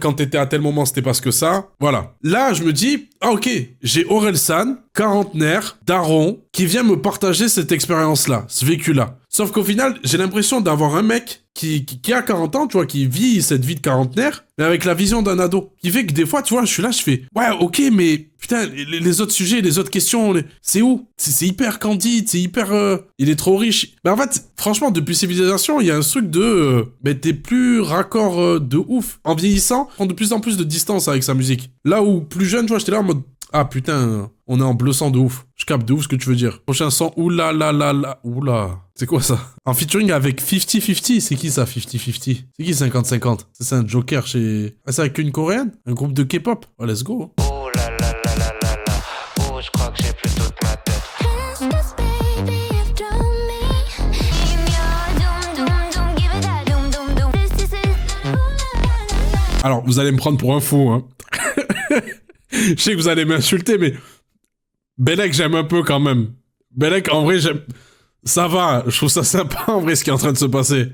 quand t'étais à tel moment, c'était parce que ça. Voilà. Là, je me dis, ah ok, j'ai Orelsan, quarantenaire, daron, qui vient me partager cette expérience-là, ce vécu-là. Sauf qu'au final, j'ai l'impression d'avoir un mec qui a 40 ans, tu vois, qui vit cette vie de quarantenaire, mais avec la vision d'un ado. Qui fait que des fois, tu vois, je suis là, je fais, ouais, ok, mais putain, les autres sujets, les autres questions, c'est où? C'est hyper candide, c'est hyper... il est trop riche. Mais en fait, franchement, depuis Civilisation, il y a un truc de... mais t'es plus raccord de ouf. En vieillissant, prend de plus en plus de distance avec sa musique. Là où, plus jeune, tu vois, j'étais là en mode... Ah putain, on est en bleu sang de ouf. Je capte de ouf ce que tu veux dire. Prochain son, oula la la la, oula. C'est quoi ça? En featuring avec 50-50, c'est qui ça 50-50? C'est qui 50-50? C'est un joker chez... Ah c'est avec une coréenne? Un groupe de K-pop? Oh let's go. Oh là là là là là là. Oh je crois que j'ai plus toute ma tête. Alors vous allez me prendre pour un fou hein. Je sais que vous allez m'insulter, mais... Belek, j'aime un peu quand même. Belek, en vrai, j'aime... Ça va, je trouve ça sympa, en vrai, ce qui est en train de se passer.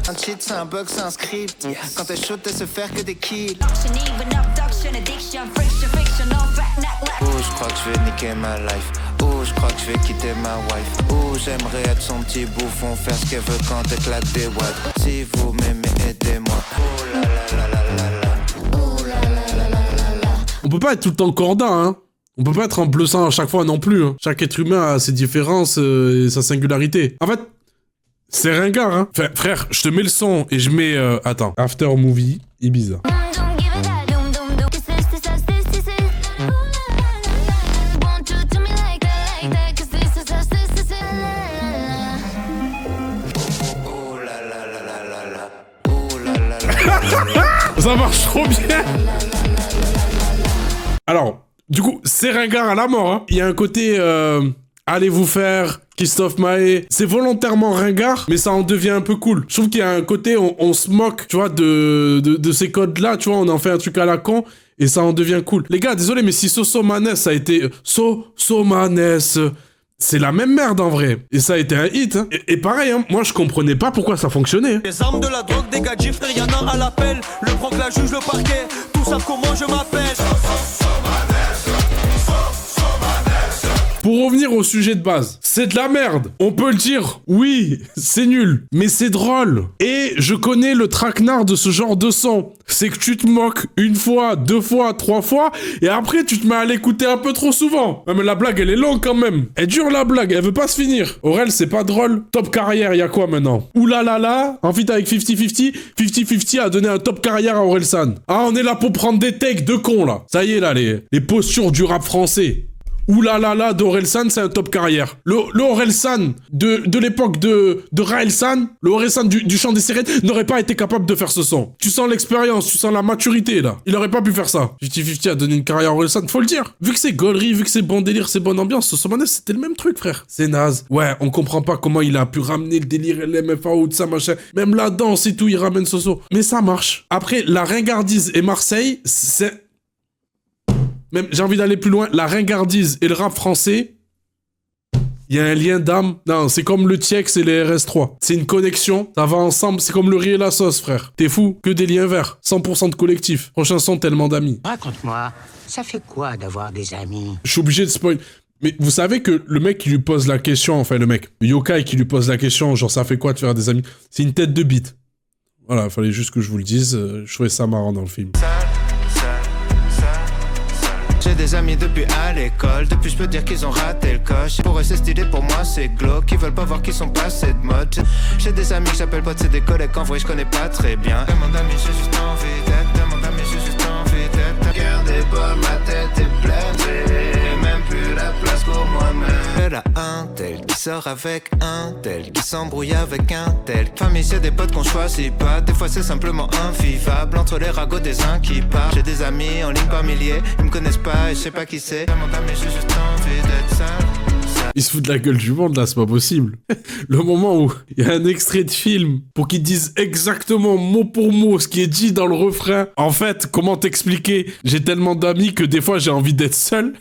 Un cheat, c'est un bug, c'est un script. Quand t'es chaud, t'es se faire que des kills. Oh je crois que je vais niquer ma life. Oh je crois que je vais quitter ma wife. Oh j'aimerais être son petit bouffon, faire ce qu'elle veut quand elle claque des watts. Si vous m'aimez, aidez-moi. Oh là là là là là là. Oh là là là là là là. On peut pas être tout le temps corda, hein. On peut pas être en bleu sang à chaque fois non plus, hein. Chaque être humain a ses différences et sa singularité. En fait, c'est ringard, hein. Enfin, frère, je te mets le son et je mets... attends. After Movie, Ibiza. Ça marche trop bien. Alors, du coup, c'est ringard à la mort, hein. Il y a un côté... allez vous faire... Christophe Maé, c'est volontairement ringard, mais ça en devient un peu cool. Je trouve qu'il y a un côté, on se moque, tu vois, de ces codes-là, tu vois, on en fait un truc à la con, et ça en devient cool. Les gars, désolé, mais si Sosomanes a été... Sosomanes... C'est la même merde en vrai. Et ça a été un hit. Hein. Et pareil, hein, moi je comprenais pas pourquoi ça fonctionnait. Hein. Les armes de la drogue, des gadgets, frère, y'en a à l'appel. Le proc, la juge, le parquet. Tout ça, comment je m'appelle? Pour revenir au sujet de base, c'est de la merde. On peut le dire, oui, c'est nul, mais c'est drôle. Et je connais le traquenard de ce genre de son. C'est que tu te moques une fois, deux fois, trois fois, et après tu te mets à l'écouter un peu trop souvent. Ouais, mais la blague, elle est longue quand même. Elle dure la blague, elle veut pas se finir. Aurel, c'est pas drôle. Top carrière, y a quoi maintenant? Oulalala, en fit avec 50-50, 50-50 a donné un top carrière à Orelsan. Ah, on est là pour prendre des takes de cons là. Ça y est là, les postures du rap français. Oulalala d'Orelsan, c'est un top carrière. Le Orelsan de l'époque de Raelsan, le Orelsan du chant des sirènes, n'aurait pas été capable de faire ce son. Tu sens l'expérience, tu sens la maturité, là. Il aurait pas pu faire ça. 50-50 a donné une carrière à Orelsan, faut le dire. Vu que c'est gaulerie, vu que c'est bon délire, c'est bonne ambiance, Sosomanes, c'était le même truc, frère. C'est naze. Ouais, on comprend pas comment il a pu ramener le délire LMFA ou de ça, machin. Même la danse et tout, il ramène Soso. Mais ça marche. Après, la ringardise et Marseille, c'est... Même, j'ai envie d'aller plus loin, la ringardise et le rap français, il y a un lien d'âme. Non, c'est comme le TX et les RS3. C'est une connexion, ça va ensemble, c'est comme le riz et la sauce, frère. T'es fou, que des liens verts, 100% de collectif. Prochain son, tellement d'amis. Raconte-moi, Ça fait quoi d'avoir des amis? Je suis obligé de spoil. Mais vous savez que le mec qui lui pose la question, enfin le mec, le yokai qui lui pose la question, genre ça fait quoi de faire des amis? C'est une tête de bite. Voilà, fallait juste que je vous le dise. Je trouvais ça marrant dans le film. J'ai des amis depuis à l'école, depuis je peux dire qu'ils ont raté le coche. Pour eux c'est stylé, pour moi c'est glauque, ils veulent pas voir qu'ils sont passés de mode. J'ai des amis que j'appelle potes, c'est des collègues qu'en vrai je connais pas très bien. Demande amis, j'ai juste envie d'être, demande amis, j'ai juste envie d'être. Regardez pas, ma tête est pleine, j'ai même plus la place pour moi-même. Elle a un tel qui sort avec un tel qui s'embrouille avec un tel. Famille c'est des potes qu'on choisit pas, des fois c'est simplement invivable. Entre les ragots des uns qui partent. J'ai des amis en ligne par milliers, ils me connaissent pas et je sais pas qui c'est. Demande amis, j'ai juste envie d'être seul. Il se fout de la gueule du monde, là, c'est pas possible. Le moment où il y a un extrait de film pour qu'ils disent exactement mot pour mot ce qui est dit dans le refrain. En fait, comment t'expliquer? J'ai tellement d'amis que des fois j'ai envie d'être seul.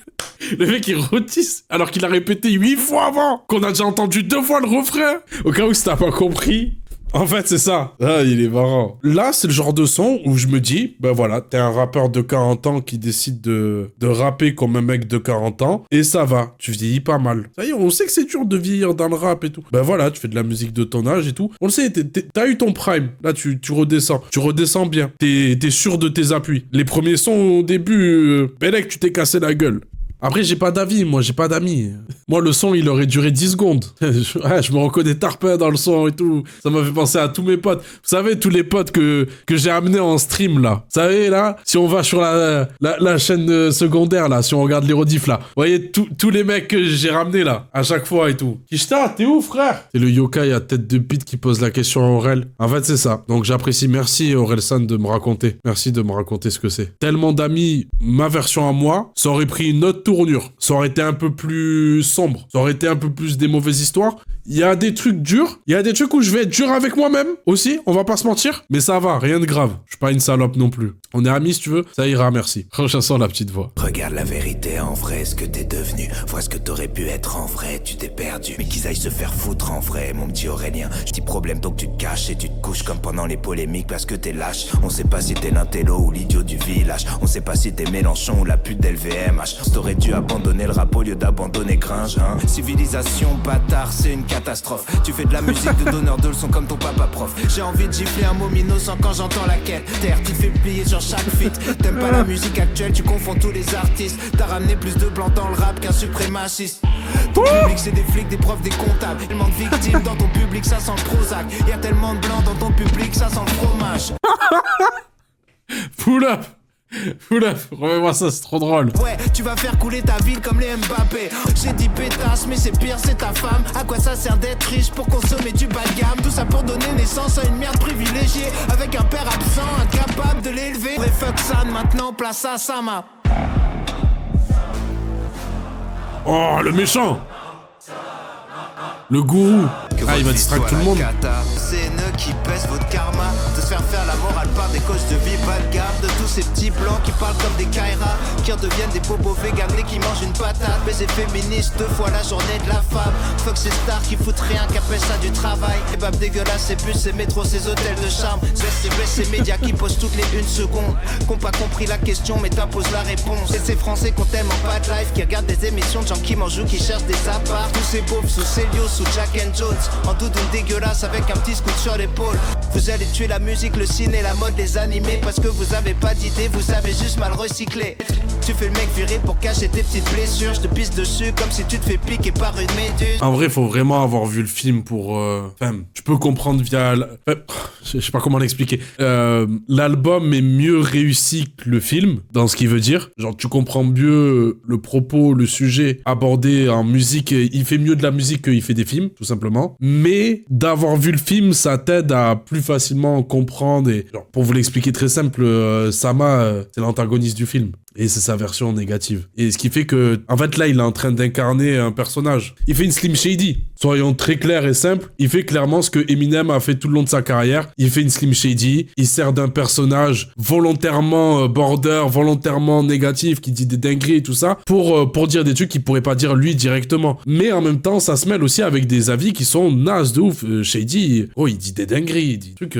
Le mec il retisse alors qu'il a répété 8 fois avant, qu'on a déjà entendu 2 fois le refrain. Au cas où si t'as pas compris. En fait, c'est ça. Ah, il est marrant. Là, c'est le genre de son où je me dis, ben voilà, t'es un rappeur de 40 ans qui décide de rapper comme un mec de 40 ans, et ça va, tu vieillis pas mal. Ça y est, on sait que c'est dur de vieillir dans le rap et tout. Ben voilà, tu fais de la musique de ton âge et tout. On le sait, t'as eu ton prime. Là, tu redescends. Tu redescends bien. T'es sûr de tes appuis. Les premiers sons, au début, Belek, tu t'es cassé la gueule. Après, j'ai pas d'avis, moi, j'ai pas d'amis. Moi, le son, il aurait duré 10 secondes. Je me reconnais tarpin dans le son et tout. Ça m'a fait penser à tous mes potes. Vous savez, tous les potes que j'ai amenés en stream, là. Vous savez, là, si on va sur la chaîne secondaire, là, si on regarde les rediffs, là. Vous voyez, tous les mecs que j'ai ramenés, là, à chaque fois et tout. Kishta, t'es où, frère? C'est le yokai à tête de bite qui pose la question à Aurel. En fait, c'est ça. Donc, j'apprécie. Merci, Aurel-san, de me raconter. Merci de me raconter ce que c'est. Tellement d'amis, ma version à moi, ça aurait pris une autre tournure. Ça aurait été un peu plus sombre. Ça aurait été un peu plus des mauvaises histoires. Il y a des trucs durs. Il y a des trucs où je vais être dur avec moi-même aussi. On va pas se mentir. Mais ça va, rien de grave. Je suis pas une salope non plus. On est amis si tu veux. Ça ira, merci. Rechassons la petite voix. Regarde la vérité en vrai, ce que t'es devenu. Vois ce que t'aurais pu être en vrai. Tu t'es perdu. Mais qu'ils aillent se faire foutre en vrai, mon petit Aurélien. Petit problème donc tu te caches et tu te couches comme pendant les polémiques parce que t'es lâche. On sait pas si t'es l'intello ou l'idiot du village. On sait pas si t'es Mélenchon ou la pute d'LVMH. T'aurais dû abandonner le rap au lieu d'abandonner Gringe, hein. Civilisation, bâtard, c'est une catastrophe. Tu fais de la musique de donneur de leçons comme ton papa prof. J'ai envie de gifler un mot innocent quand j'entends laquelle terre qui te fait plier sur chaque feat. T'aimes pas la musique actuelle, tu confonds tous les artistes. T'as ramené plus de blancs dans le rap qu'un suprémaciste. Ton public c'est des flics, des profs, des comptables. Tellement de victimes dans ton public, ça sent le Prozac. Y'a tellement de blancs dans ton public, ça sent le fromage. Pull up. Oula, remets-moi ça, c'est trop drôle. Ouais, tu vas faire couler ta ville comme les Mbappé. J'ai dit pétasse, mais c'est pire, c'est ta femme. À quoi ça sert d'être riche pour consommer du bas de gamme? Tout ça pour donner naissance à une merde privilégiée, avec un père absent, incapable de l'élever. Et fuck ça, maintenant place à Sama. Oh, le méchant. Le gourou. Ah, il va distraire tout le monde. C'est eux qui pèsent votre karma. De se faire la morale par des coachs de vie bas de gamme. De tous ces petits blancs qui parlent comme des Kaira, qui redeviennent des bobos véganes et qui mangent une patate. Baiser féministe 2 fois la journée de la femme. Fuck ces stars qui foutent rien, qui appellent ça du travail. Les babes dégueulasses, ces bus, ces métros, ces hôtels de charme. Ces médias qui posent toutes les 1 seconde. Qu'ont pas compris la question mais t'imposent la réponse. Et ces français qu'on tellement pas de life, qui regardent des émissions de gens qui mangent ou qui cherchent des apparts. Tous ces beaufs sous Célio, sous Jack and Jones, en doudoune dégueulasse avec un petit scout sur l'épaule. Vous allez tuer la musique, le ciné, la mode, les animés, parce que vous avez pas d'idée, vous avez juste mal recyclé. Tu fais le mec viré pour cacher tes petites blessures. Je te pisse dessus comme si tu te fais piquer par une méduse. En vrai, faut vraiment avoir vu le film pour... Enfin, tu peux comprendre via... je sais pas comment l'expliquer. L'album est mieux réussi que le film, dans ce qu'il veut dire. Genre, tu comprends mieux le propos, le sujet abordé en musique. Il fait mieux de la musique qu'il fait des films, tout simplement. Mais d'avoir vu le film, ça t'aide à plus facilement comprendre. Et genre, pour vous l'expliquer très simple, Sama, c'est l'antagoniste du film. Et c'est sa version négative. Et ce qui fait que, en fait, là, il est en train d'incarner un personnage. Il fait une Slim Shady. Soyons très clairs et simples. Il fait clairement ce que Eminem a fait tout le long de sa carrière. Il fait une Slim Shady. Il sert d'un personnage volontairement border, volontairement négatif, qui dit des dingueries et tout ça, pour dire des trucs qu'il pourrait pas dire lui directement. Mais en même temps, ça se mêle aussi avec des avis qui sont nazes de ouf. Shady, oh, il dit des dingueries, il dit des trucs,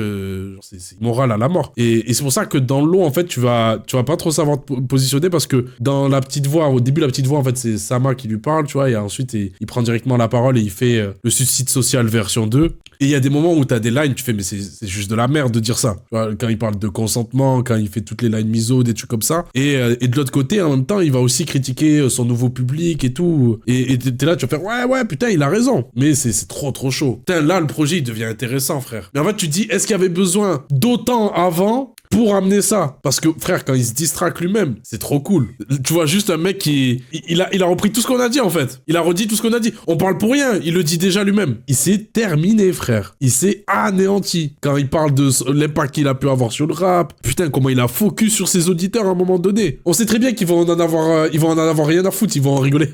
c'est moral à la mort. Et c'est pour ça que dans l'eau, en fait, tu vas pas trop savoir te positionner. positionné parce que dans la petite voix, au début, la petite voix, en fait, c'est Sama qui lui parle, tu vois, et ensuite, il prend directement la parole et il fait le suicide social version 2. Et il y a des moments où t'as des lines, tu fais, mais c'est juste de la merde de dire ça. Tu vois, quand il parle de consentement, quand il fait toutes les lines miso, des trucs comme ça. Et de l'autre côté, en même temps, il va aussi critiquer son nouveau public et tout. Et t'es là, tu vas faire, ouais, putain, il a raison. Mais c'est trop chaud. Putain, là, le projet, il devient intéressant, frère. Mais en fait, tu dis, est-ce qu'il y avait besoin d'autant avant pour amener ça? Parce que, frère, quand il se distraque lui-même, c'est trop cool. Tu vois, juste un mec qui... Il a repris tout ce qu'on a dit, en fait. Il a redit tout ce qu'on a dit. On parle pour rien, il le dit déjà lui-même. Il s'est terminé, frère. Il s'est anéanti. Quand il parle de l'impact qu'il a pu avoir sur le rap, putain, comment il a focus sur ses auditeurs à un moment donné. On sait très bien qu'ils vont en avoir rien à foutre, ils vont en rigoler.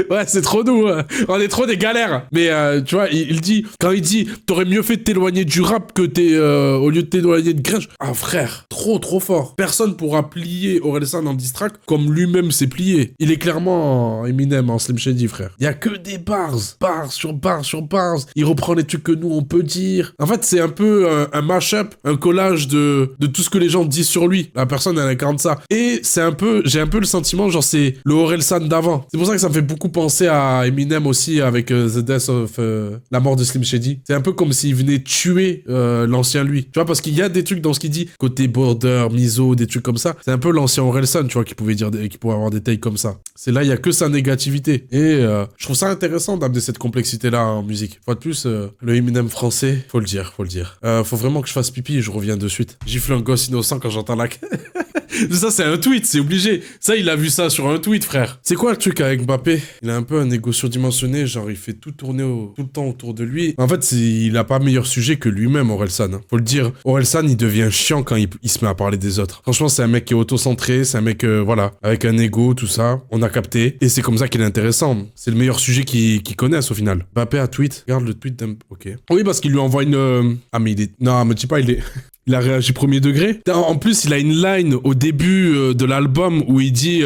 Ouais, c'est trop nous, hein. On est trop des galères. Mais, tu vois, il dit... Quand il dit, t'aurais mieux fait de t'éloigner du rap que au lieu de t'éloigner de Grinch. Ah, frère, trop fort. Personne pourra plier Orelsan dans le diss track comme lui-même s'est plié. Il est clairement Eminem en Slim Shady, frère. Il y a que des bars sur bars. Il reprend les trucs que nous on peut dire. En fait, c'est un peu un mash-up, un collage de tout ce que les gens disent sur lui. La personne, elle incarne ça. Et j'ai un peu le sentiment, genre, c'est le Orelsan d'avant. C'est pour ça que ça me fait beaucoup penser à Eminem aussi avec The Death of... la mort de Slim Shady. C'est un peu comme s'il venait tuer l'ancien lui. Tu vois, parce qu'il y a des trucs dans ce qu'il dit, côté border, miso, des trucs comme ça. C'est un peu l'ancien Orelsan, tu vois, qui pouvait avoir des takes comme ça. C'est là, il y a que sa négativité. Et je trouve ça intéressant d'amener cette complexité-là en musique. Fois de plus, le Eminem français, faut le dire. Faut vraiment que je fasse pipi et je reviens de suite. Gifle un gosse innocent quand j'entends la... Ça, c'est un tweet, c'est obligé. Ça, il a vu ça sur un tweet, frère. C'est quoi le truc avec Mbappé? Il a un peu un ego surdimensionné, genre il fait tout tourner tout le temps autour de lui. En fait, il a pas meilleur sujet que lui-même, Orelsan. Hein. Faut le dire. Orelsan, il devient chiant quand il se met à parler des autres. Franchement, c'est un mec qui est auto-centré, c'est un mec, voilà, avec un ego, tout ça. On a capté. Et c'est comme ça qu'il est intéressant. C'est le meilleur sujet qu'ils connaissent au final. Mbappé a tweet. Regarde le tweet d'un... Ok. Oui, parce qu'il lui envoie une... Ah, mais il est... Non, me dis pas, il est... Il a réagi premier degré. En plus, il a une line au début de l'album où il dit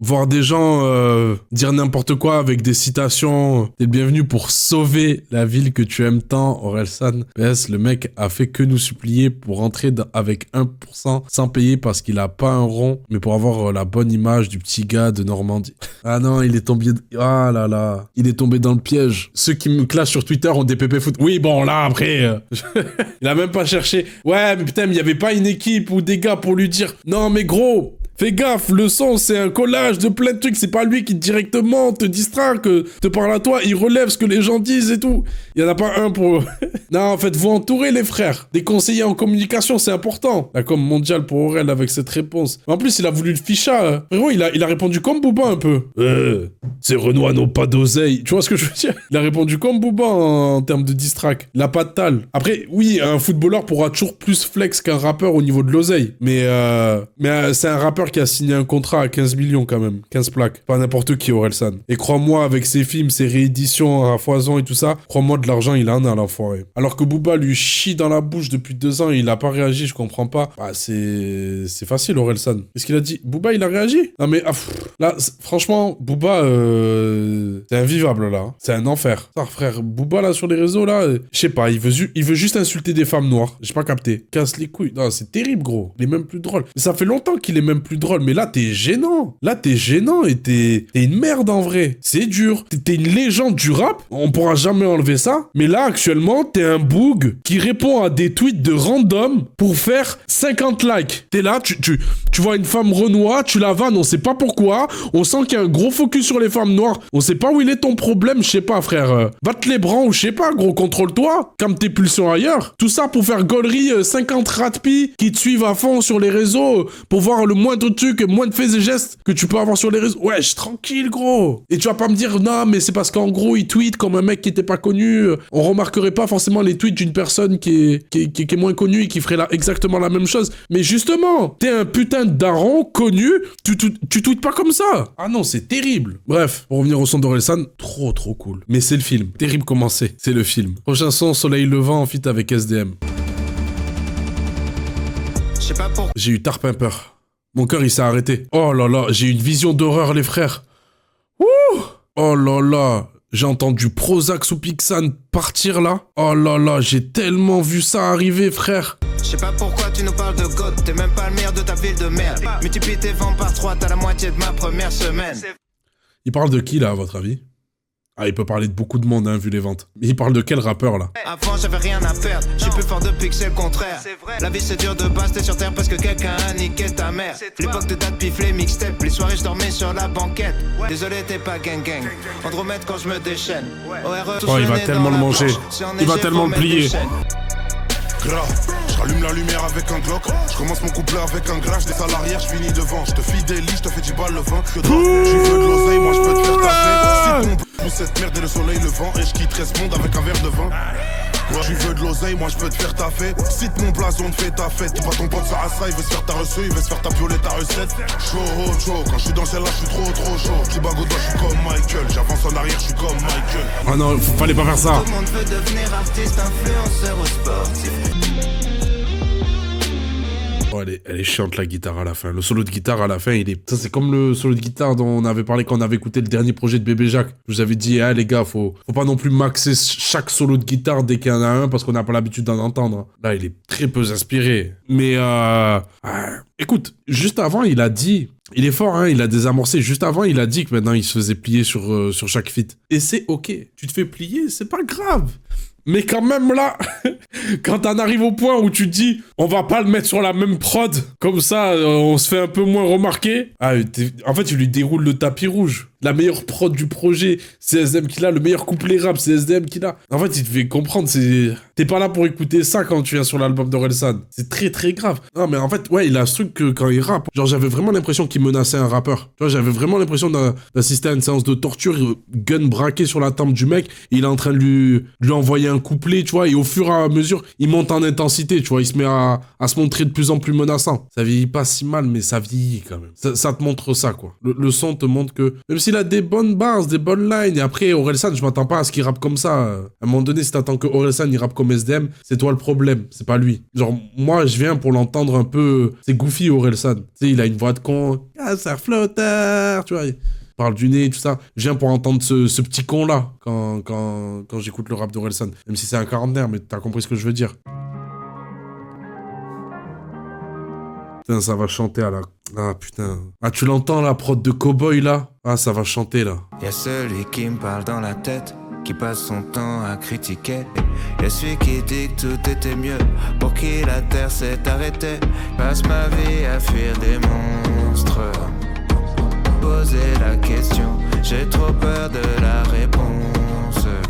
voir des gens dire n'importe quoi avec des citations. T'es le bienvenu pour sauver la ville que tu aimes tant, Orelsan. PS, le mec a fait que nous supplier pour rentrer avec 1% sans payer parce qu'il a pas un rond, mais pour avoir la bonne image du petit gars de Normandie. Ah non, il est tombé... Ah là là. Il est tombé dans le piège. Ceux qui me clashent sur Twitter ont des pépé foot. Oui, bon, là, après... il a même pas cherché... Ouais, mais putain, il y avait pas une équipe ou des gars pour lui dire « Non, mais gros, fais gaffe, le son, c'est un collage de plein de trucs. C'est pas lui qui directement te distraque, te parle à toi. Il relève ce que les gens disent et tout. Il y en a pas un pour... Non, en fait, vous entourez les frères. Des conseillers en communication, c'est important. La com mondiale pour Aurel avec cette réponse. En plus, il a voulu le ficha. Hein. Frérot, il a répondu comme Booba un peu. Ces Renois n'ont pas d'oseille. Tu vois ce que je veux dire? Il a répondu comme Booba en termes de distrac. Il a pas de tal. Après, oui, un footballeur pourra toujours plus flex qu'un rappeur au niveau de l'oseille. Mais c'est un rappeur qui a signé un contrat à 15 millions quand même. 15 plaques. Pas n'importe qui, Orelsan. Et crois-moi, avec ses films, ses rééditions à foison et tout ça, crois-moi, de l'argent, il en a, l'enfoiré. Alors que Booba lui chie dans la bouche depuis 2 ans et il a pas réagi, je comprends pas. Bah, c'est facile, Orelsan. Qu'est-ce qu'il a dit? Booba, il a réagi? Non mais, là, franchement, Booba, c'est invivable, là. C'est un enfer. Ça, frère, Booba, là, sur les réseaux, là, je sais pas, il veut juste insulter des femmes noires. J'ai pas capté. Casse les couilles. Non, c'est terrible, gros. Il est même plus drôle. Mais ça fait longtemps qu'il est même plus drôle, mais là, t'es gênant. Là, t'es gênant et t'es une merde, en vrai. C'est dur. T'es une légende du rap. On pourra jamais enlever ça. Mais là, actuellement, t'es un boug qui répond à des tweets de random pour faire 50 likes. T'es là, tu vois une femme renois, tu la vannes, on sait pas pourquoi. On sent qu'il y a un gros focus sur les femmes noires. On sait pas où il est ton problème, je sais pas, frère. Va te les bras ou je sais pas, gros, contrôle-toi. Calme tes pulsions ailleurs. Tout ça pour faire gaulerie 50 ratpis qui te suivent à fond sur les réseaux pour voir le moindre truc, moins de faits et gestes que tu peux avoir sur les réseaux. Wesh, tranquille, gros. Et tu vas pas me dire, non, mais c'est parce qu'en gros, il tweet comme un mec qui était pas connu. On remarquerait pas forcément les tweets d'une personne qui est moins connue et qui ferait exactement la même chose. Mais justement, t'es un putain de daron connu, tu tweets pas comme ça. Ah non, c'est terrible. Bref, pour revenir au son d'Orelsan, trop cool. Mais c'est le film. Terrible comment c'est le film. Prochain son, Soleil Levant en feat avec SDM. J'ai eu Tarpimper. Mon cœur, il s'est arrêté. Oh là là, j'ai eu une vision d'horreur, les frères. Ouh! Oh là là, j'ai entendu Prozac sous Pixane partir là. Oh là là, j'ai tellement vu ça arriver, frère. sais pas pourquoi tu nous parles de God, t'es même pas le meilleur de ta ville de merde. Multiplie tes ventes par 3, t'as la moitié de ma première semaine. Il parle de qui là, à votre avis? Ah, il peut parler de beaucoup de monde, hein, vu les ventes. Mais il parle de quel rappeur, là? Avant, j'avais rien à perdre. Je suis plus fort depuis que c'est le contraire. La vie, c'est dur de base, t'es sur terre parce que quelqu'un a niqué ta mère. L'époque de date pif, les mixtapes. Les soirées, je dormais sur la banquette. Désolé, t'es pas gang-gang. Andromède quand je me déchaîne. Oh, il va tellement le manger. Il va tellement le plier. Je rallume la lumière avec un Glock. Je commence mon couplet avec un gras. Je descends à l'arrière, je finis devant. Je te fidélise, je te fais 10 balles le vin. Que toi, tu veux de l'oseille, moi je peux te faire taper. Si ton pousse cette merde et le soleil le vent. Et je quitterai ce monde avec un verre de vin. Ouais, tu veux de l'oseille, moi je peux te faire taffer. Cite mon blason, te fais ta fête. Tu vois ton pote sur Assa, il veut se faire ta reçu, il veut se faire ta pioler ta recette. Chaud, quand je suis dans celle-là, je suis trop chaud. Petit bagot je suis comme Michael. J'avance en arrière, je suis comme Michael. Ah non, fallait pas faire ça. Tout le monde veut devenir artiste, influenceur ou sportif. Oh, elle est chiante la guitare à la fin. Le solo de guitare à la fin, ça c'est comme le solo de guitare dont on avait parlé quand on avait écouté le dernier projet de Bébé Jacques. Je vous avais dit, ah les gars, faut pas non plus maxer chaque solo de guitare dès qu'il y en a un parce qu'on n'a pas l'habitude d'en entendre. Là, il est très peu inspiré. Mais écoute, juste avant, il a dit, il est fort, hein, il a désamorcé. Juste avant, il a dit que maintenant il se faisait plier sur chaque feat. Et c'est ok. Tu te fais plier, c'est pas grave. Mais quand même là, quand t'en arrives au point où tu te dis on va pas le mettre sur la même prod, comme ça on se fait un peu moins remarquer. En fait, tu lui déroules le tapis rouge. La meilleure prod du projet, c'est SDM qu'il a. Le meilleur couplet rap, c'est SDM qu'il a. En fait, il te fait comprendre, t'es pas là pour écouter ça quand tu viens sur l'album d'Orelsan. C'est très très grave. Non mais en fait, ouais, il a ce truc que quand il rappe, genre j'avais vraiment l'impression qu'il menaçait un rappeur. Tu vois, j'avais vraiment l'impression d'assister à une séance de torture, gun braqué sur la tempe du mec, et il est en train de lui envoyer un couplet, tu vois, et au fur et à mesure, il monte en intensité, tu vois, il se met à se montrer de plus en plus menaçant. Ça vieillit pas si mal, mais ça vieillit quand même. Ça te montre ça, quoi. Le son te montre que, même s'il a des bonnes bars, des bonnes lines, et après, Orelsan, je m'attends pas à ce qu'il rappe comme ça. À un moment donné, si t'attends que Orelsan, il rappe comme SDM, c'est toi le problème, c'est pas lui. Genre, moi, je viens pour l'entendre un peu, c'est goofy, Orelsan. Tu sais, il a une voix de con, ah, c'est un flotteur, tu vois, il parle du nez, tout ça. Je viens pour entendre ce petit con-là, quand j'écoute le rap d'Orelsan. Même si c'est un quarantenaire, mais t'as compris ce que je veux dire. Putain, ça va chanter à la... Ah, putain. Ah, tu l'entends, la prod de Cowboy, là? Ah, ça va chanter, là. Y'a celui qui me parle dans la tête, qui passe son temps à critiquer. Y'a celui qui dit que tout était mieux, pour qui la terre s'est arrêtée. Passe ma vie à fuir des monstres. Poser la question, j'ai trop peur de la réponse.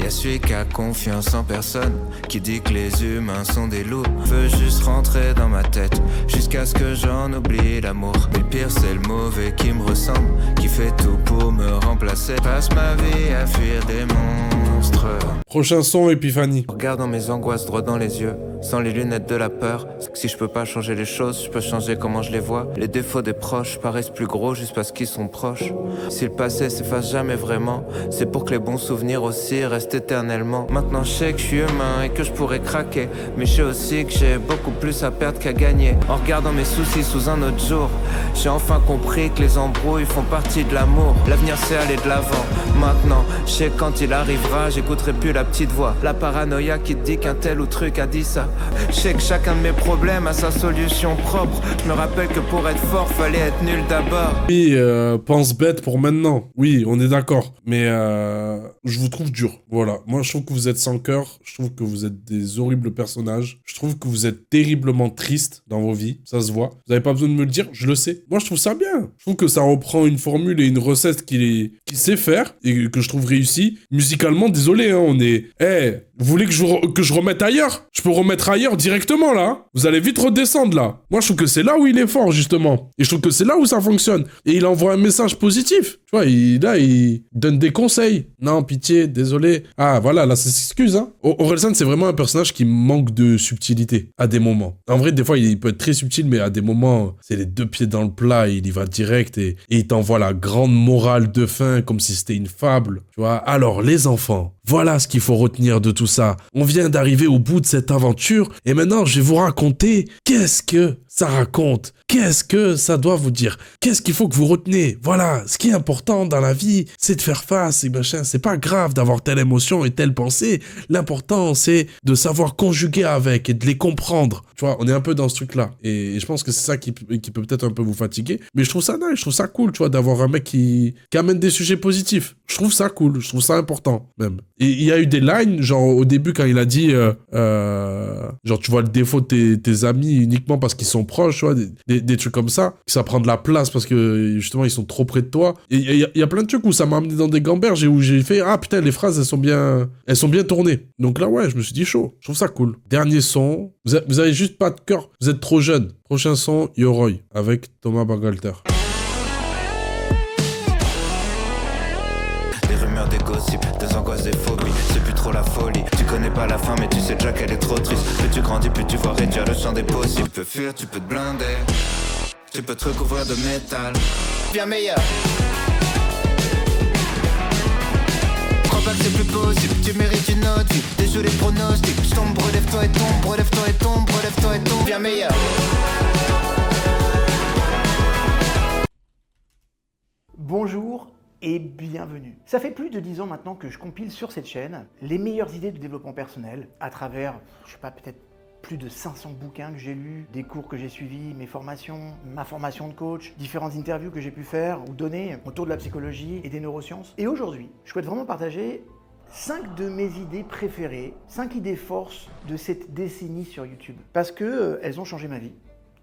Y'a celui qui a confiance en personne, qui dit que les humains sont des loups. Veut juste rentrer dans ma tête, jusqu'à ce que j'en oublie l'amour. Mais le pire c'est le mauvais qui me ressemble, qui fait tout pour me remplacer. Passe ma vie à fuir des monstres. Prochain son, Epiphanie. Regardant mes angoisses droit dans les yeux, sans les lunettes de la peur. C'est que si je peux pas changer les choses, je peux changer comment je les vois. Les défauts des proches paraissent plus gros juste parce qu'ils sont proches. Si le passé s'efface jamais vraiment, c'est pour que les bons souvenirs aussi restent éternellement. Maintenant je sais que je suis humain et que je pourrais craquer, mais je sais aussi que j'ai beaucoup plus à perdre qu'à gagner. En regardant mes soucis sous un autre jour, j'ai enfin compris que les embrouilles font partie de l'amour. L'avenir c'est aller de l'avant. Maintenant je sais que quand il arrivera, j'écouterai plus la petite voix, la paranoïa qui te dit qu'un tel ou truc a dit ça. Je sais que chacun de mes problèmes a sa solution propre. Je me rappelle que pour être fort, fallait être nul d'abord. Oui, pense bête pour maintenant. Oui, on est d'accord. Mais je vous trouve dur. Voilà. Moi, je trouve que vous êtes sans cœur. Je trouve que vous êtes des horribles personnages. Je trouve que vous êtes terriblement tristes dans vos vies. Ça se voit. Vous n'avez pas besoin de me le dire. Je le sais. Moi, je trouve ça bien. Je trouve que ça reprend une formule et une recette qu'il sait faire et que je trouve réussie. Musicalement, désolé, hein, on est... vous voulez que je remette ailleurs? Je peux remettre ailleurs directement, là. Vous allez vite redescendre, là. Moi, je trouve que c'est là où il est fort, justement. Et je trouve que c'est là où ça fonctionne. Et il envoie un message positif. Tu vois, il donne des conseils. Non, pitié, désolé. Ah, voilà, là, ça s'excuse, hein. Orelsan, c'est vraiment un personnage qui manque de subtilité, à des moments. En vrai, des fois, il peut être très subtil, mais à des moments, c'est les deux pieds dans le plat, il y va direct et il t'envoie la grande morale de fin, comme si c'était une fable. Tu vois, alors, les enfants, Voilà ce qu'il faut retenir de tout ça. On vient d'arriver au bout de cette aventure et maintenant je vais vous raconter qu'est-ce que ça raconte. Qu'est-ce que ça doit vous dire? Qu'est-ce qu'il faut que vous retenez? Voilà, ce qui est important dans la vie, c'est de faire face et machin. C'est pas grave d'avoir telle émotion et telle pensée. L'important, c'est de savoir conjuguer avec et de les comprendre. Tu vois, on est un peu dans ce truc-là. Et je pense que c'est ça qui peut peut-être un peu vous fatiguer. Mais je trouve ça nice, je trouve ça cool, tu vois, d'avoir un mec qui amène des sujets positifs. Je trouve ça cool, je trouve ça important, même. Et il y a eu des lines, genre au début quand il a dit, genre tu vois le défaut de tes amis uniquement parce qu'ils sont proches, tu vois, des trucs comme ça, que ça prend de la place parce que justement ils sont trop près de toi. Et il y a plein de trucs où ça m'a amené dans des gamberges et où j'ai fait, ah putain, les phrases elles sont bien tournées. Donc là ouais, je me suis dit chaud, je trouve ça cool. Dernier son, vous avez juste pas de cœur, vous êtes trop jeune. Prochain son, Yoroi, avec Thomas Bangalter. Des rumeurs, des gossips, des angoisses, des phobies, c'est plus trop la folie. Tu connais pas la fin mais tu sais déjà qu'elle est trop triste. Plus tu grandis, plus tu vois réduire le champ des possibles. Tu peux fuir, tu peux te blinder, tu peux te recouvrir de métal. Bien meilleur. Crois pas que c'est plus possible, tu mérites une autre vie. Déjoue les pronostics, je tombe, relève-toi et tombe, relève-toi et tombe, relève-toi et tombe. Bien meilleur. Bonjour et bienvenue. Ça fait plus de 10 ans maintenant que je compile sur cette chaîne les meilleures idées de développement personnel à travers, je sais pas, peut-être plus de 500 bouquins que j'ai lus, des cours que j'ai suivis, mes formations, ma formation de coach, différentes interviews que j'ai pu faire ou donner autour de la psychologie et des neurosciences. Et aujourd'hui, je souhaite vraiment partager 5 de mes idées préférées, 5 idées forces de cette décennie sur YouTube. Parce que elles ont changé ma vie.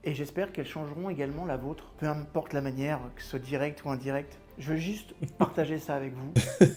Et j'espère qu'elles changeront également la vôtre, peu importe la manière, que ce soit direct ou indirect. Je veux juste partager ça avec vous.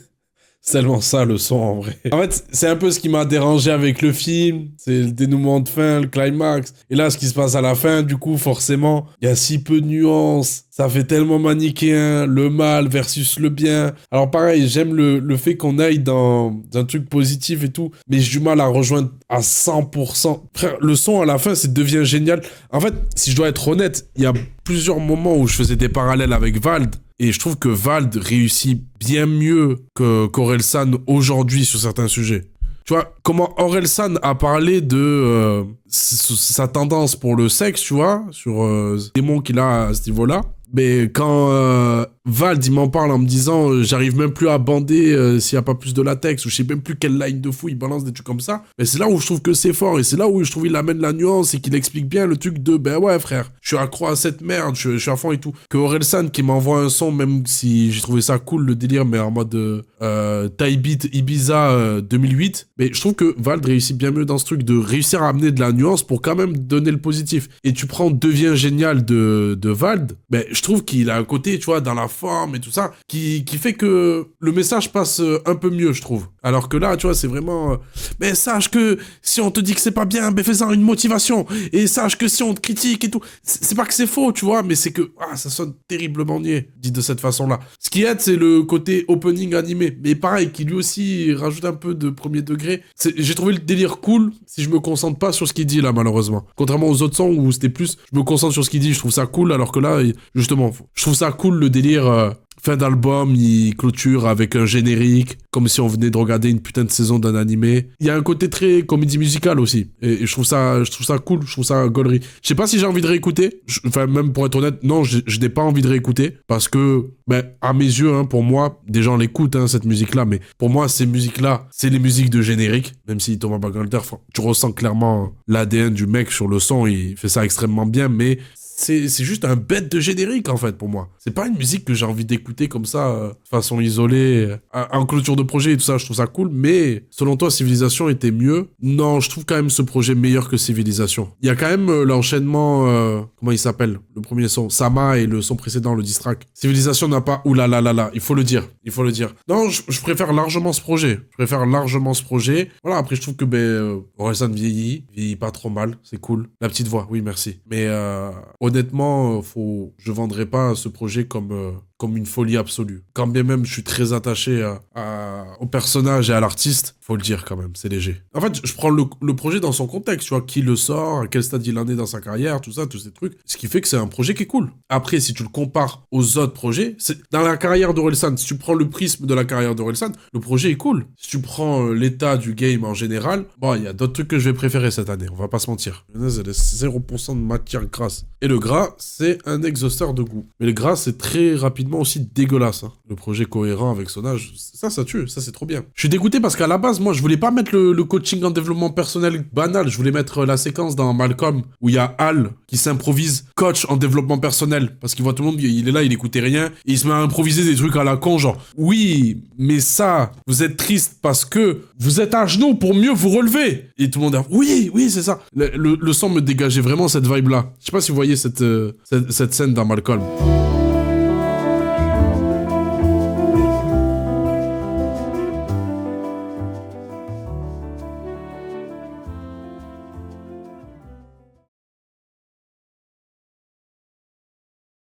C'est tellement ça le son en vrai. En fait, c'est un peu ce qui m'a dérangé avec le film. C'est le dénouement de fin, le climax. Et là, ce qui se passe à la fin, du coup, forcément, il y a si peu de nuances. Ça fait tellement manichéen, le mal versus le bien. Alors pareil, j'aime le fait qu'on aille dans un truc positif et tout, mais j'ai du mal à rejoindre à 100%. Frère, le son à la fin, c'est devient génial. En fait, si je dois être honnête, il y a plusieurs moments où je faisais des parallèles avec Vald. Et je trouve que Vald réussit bien mieux qu'Orelsan aujourd'hui sur certains sujets. Tu vois, comment Orelsan a parlé de sa tendance pour le sexe, tu vois, sur ce démon qu'il a à ce niveau-là. Mais quand Vald, il m'en parle en me disant j'arrive même plus à bander s'il n'y a pas plus de latex, ou je sais même plus quelle line de fou, il balance des trucs comme ça. Mais c'est là où je trouve que c'est fort, et c'est là où je trouve qu'il amène la nuance et qu'il explique bien le truc de ben ouais frère, je suis accro à cette merde, je suis à fond et tout. Que Orelsan qui m'envoie un son, même si j'ai trouvé ça cool le délire, mais en mode Thai Beat Ibiza 2008, mais je trouve que Vald réussit bien mieux dans ce truc de réussir à amener de la nuance pour quand même donner le positif. Et tu prends Devient Génial de Vald, ben je trouve qu'il a un côté, tu vois, dans la forme et tout ça, qui fait que le message passe un peu mieux, je trouve. Alors que là, tu vois, c'est vraiment... mais sache que si on te dit que c'est pas bien, ben fais-en une motivation. Et sache que si on te critique et tout... C'est pas que c'est faux, tu vois, mais c'est que... ah, ça sonne terriblement niais, dit de cette façon-là. Ce qui aide, c'est le côté opening animé. Mais pareil, qui lui aussi rajoute un peu de premier degré. J'ai trouvé le délire cool si je me concentre pas sur ce qu'il dit, là, malheureusement. Contrairement aux autres sons où c'était plus... je me concentre sur ce qu'il dit, je trouve ça cool, alors que là, justement, je trouve ça cool le délire fin d'album, il clôture avec un générique, comme si on venait de regarder une putain de saison d'un animé. Il y a un côté très comédie musicale aussi, et je trouve ça cool, je trouve ça gaulerie. Je sais pas si j'ai envie de réécouter, enfin même pour être honnête, non, je n'ai pas envie de réécouter, parce que, ben, à mes yeux, hein, pour moi, des gens l'écoutent, hein, cette musique-là, mais pour moi, ces musiques-là, c'est les musiques de générique, même si Thomas Bangalter, tu ressens clairement l'ADN du mec sur le son, il fait ça extrêmement bien, mais... c'est juste un bête de générique, en fait, pour moi. C'est pas une musique que j'ai envie d'écouter comme ça, de façon isolée, en clôture de projet et tout ça, je trouve ça cool, mais selon toi, Civilisation était mieux? Non, je trouve quand même ce projet meilleur que Civilisation. Il y a quand même l'enchaînement, comment il s'appelle? Le premier son, Sama, et le son précédent, le diss track. Civilisation n'a pas... oulalalala, il faut le dire. Non, je préfère largement ce projet. Voilà, après, je trouve que, Orelsan vieillit pas trop mal, c'est cool. La petite voix, oui, merci. Mais honnêtement, je vendrai pas ce projet comme comme une folie absolue. Quand bien même je suis très attaché au personnage et à l'artiste, faut le dire quand même, c'est léger. En fait, je prends le projet dans son contexte, tu vois, qui le sort, à quel stade il en est dans sa carrière, tout ça, tous ces trucs. Ce qui fait que c'est un projet qui est cool. Après, si tu le compares aux autres projets, dans la carrière d'Orelsan, si tu prends le prisme de la carrière d'Orelsan, le projet est cool. Si tu prends l'état du game en général, bon, il y a d'autres trucs que je vais préférer cette année, on va pas se mentir. Il y a 0% de matière grasse. Et le gras, c'est un exhausteur de goût. Mais le gras, c'est très rapidement aussi dégueulasse. Hein. Le projet cohérent avec son âge, ça tue, ça c'est trop bien. Je suis dégoûté parce qu'à la base, moi, je voulais pas mettre le coaching en développement personnel banal, je voulais mettre la séquence dans Malcolm où il y a Hal qui s'improvise coach en développement personnel parce qu'il voit tout le monde, il est là, il écoutait rien, et il se met à improviser des trucs à la con, genre oui, mais ça, vous êtes triste parce que vous êtes à genoux pour mieux vous relever. Et tout le monde a oui, c'est ça. Le son me dégageait vraiment cette vibe-là. Je sais pas si vous voyez cette scène dans Malcolm.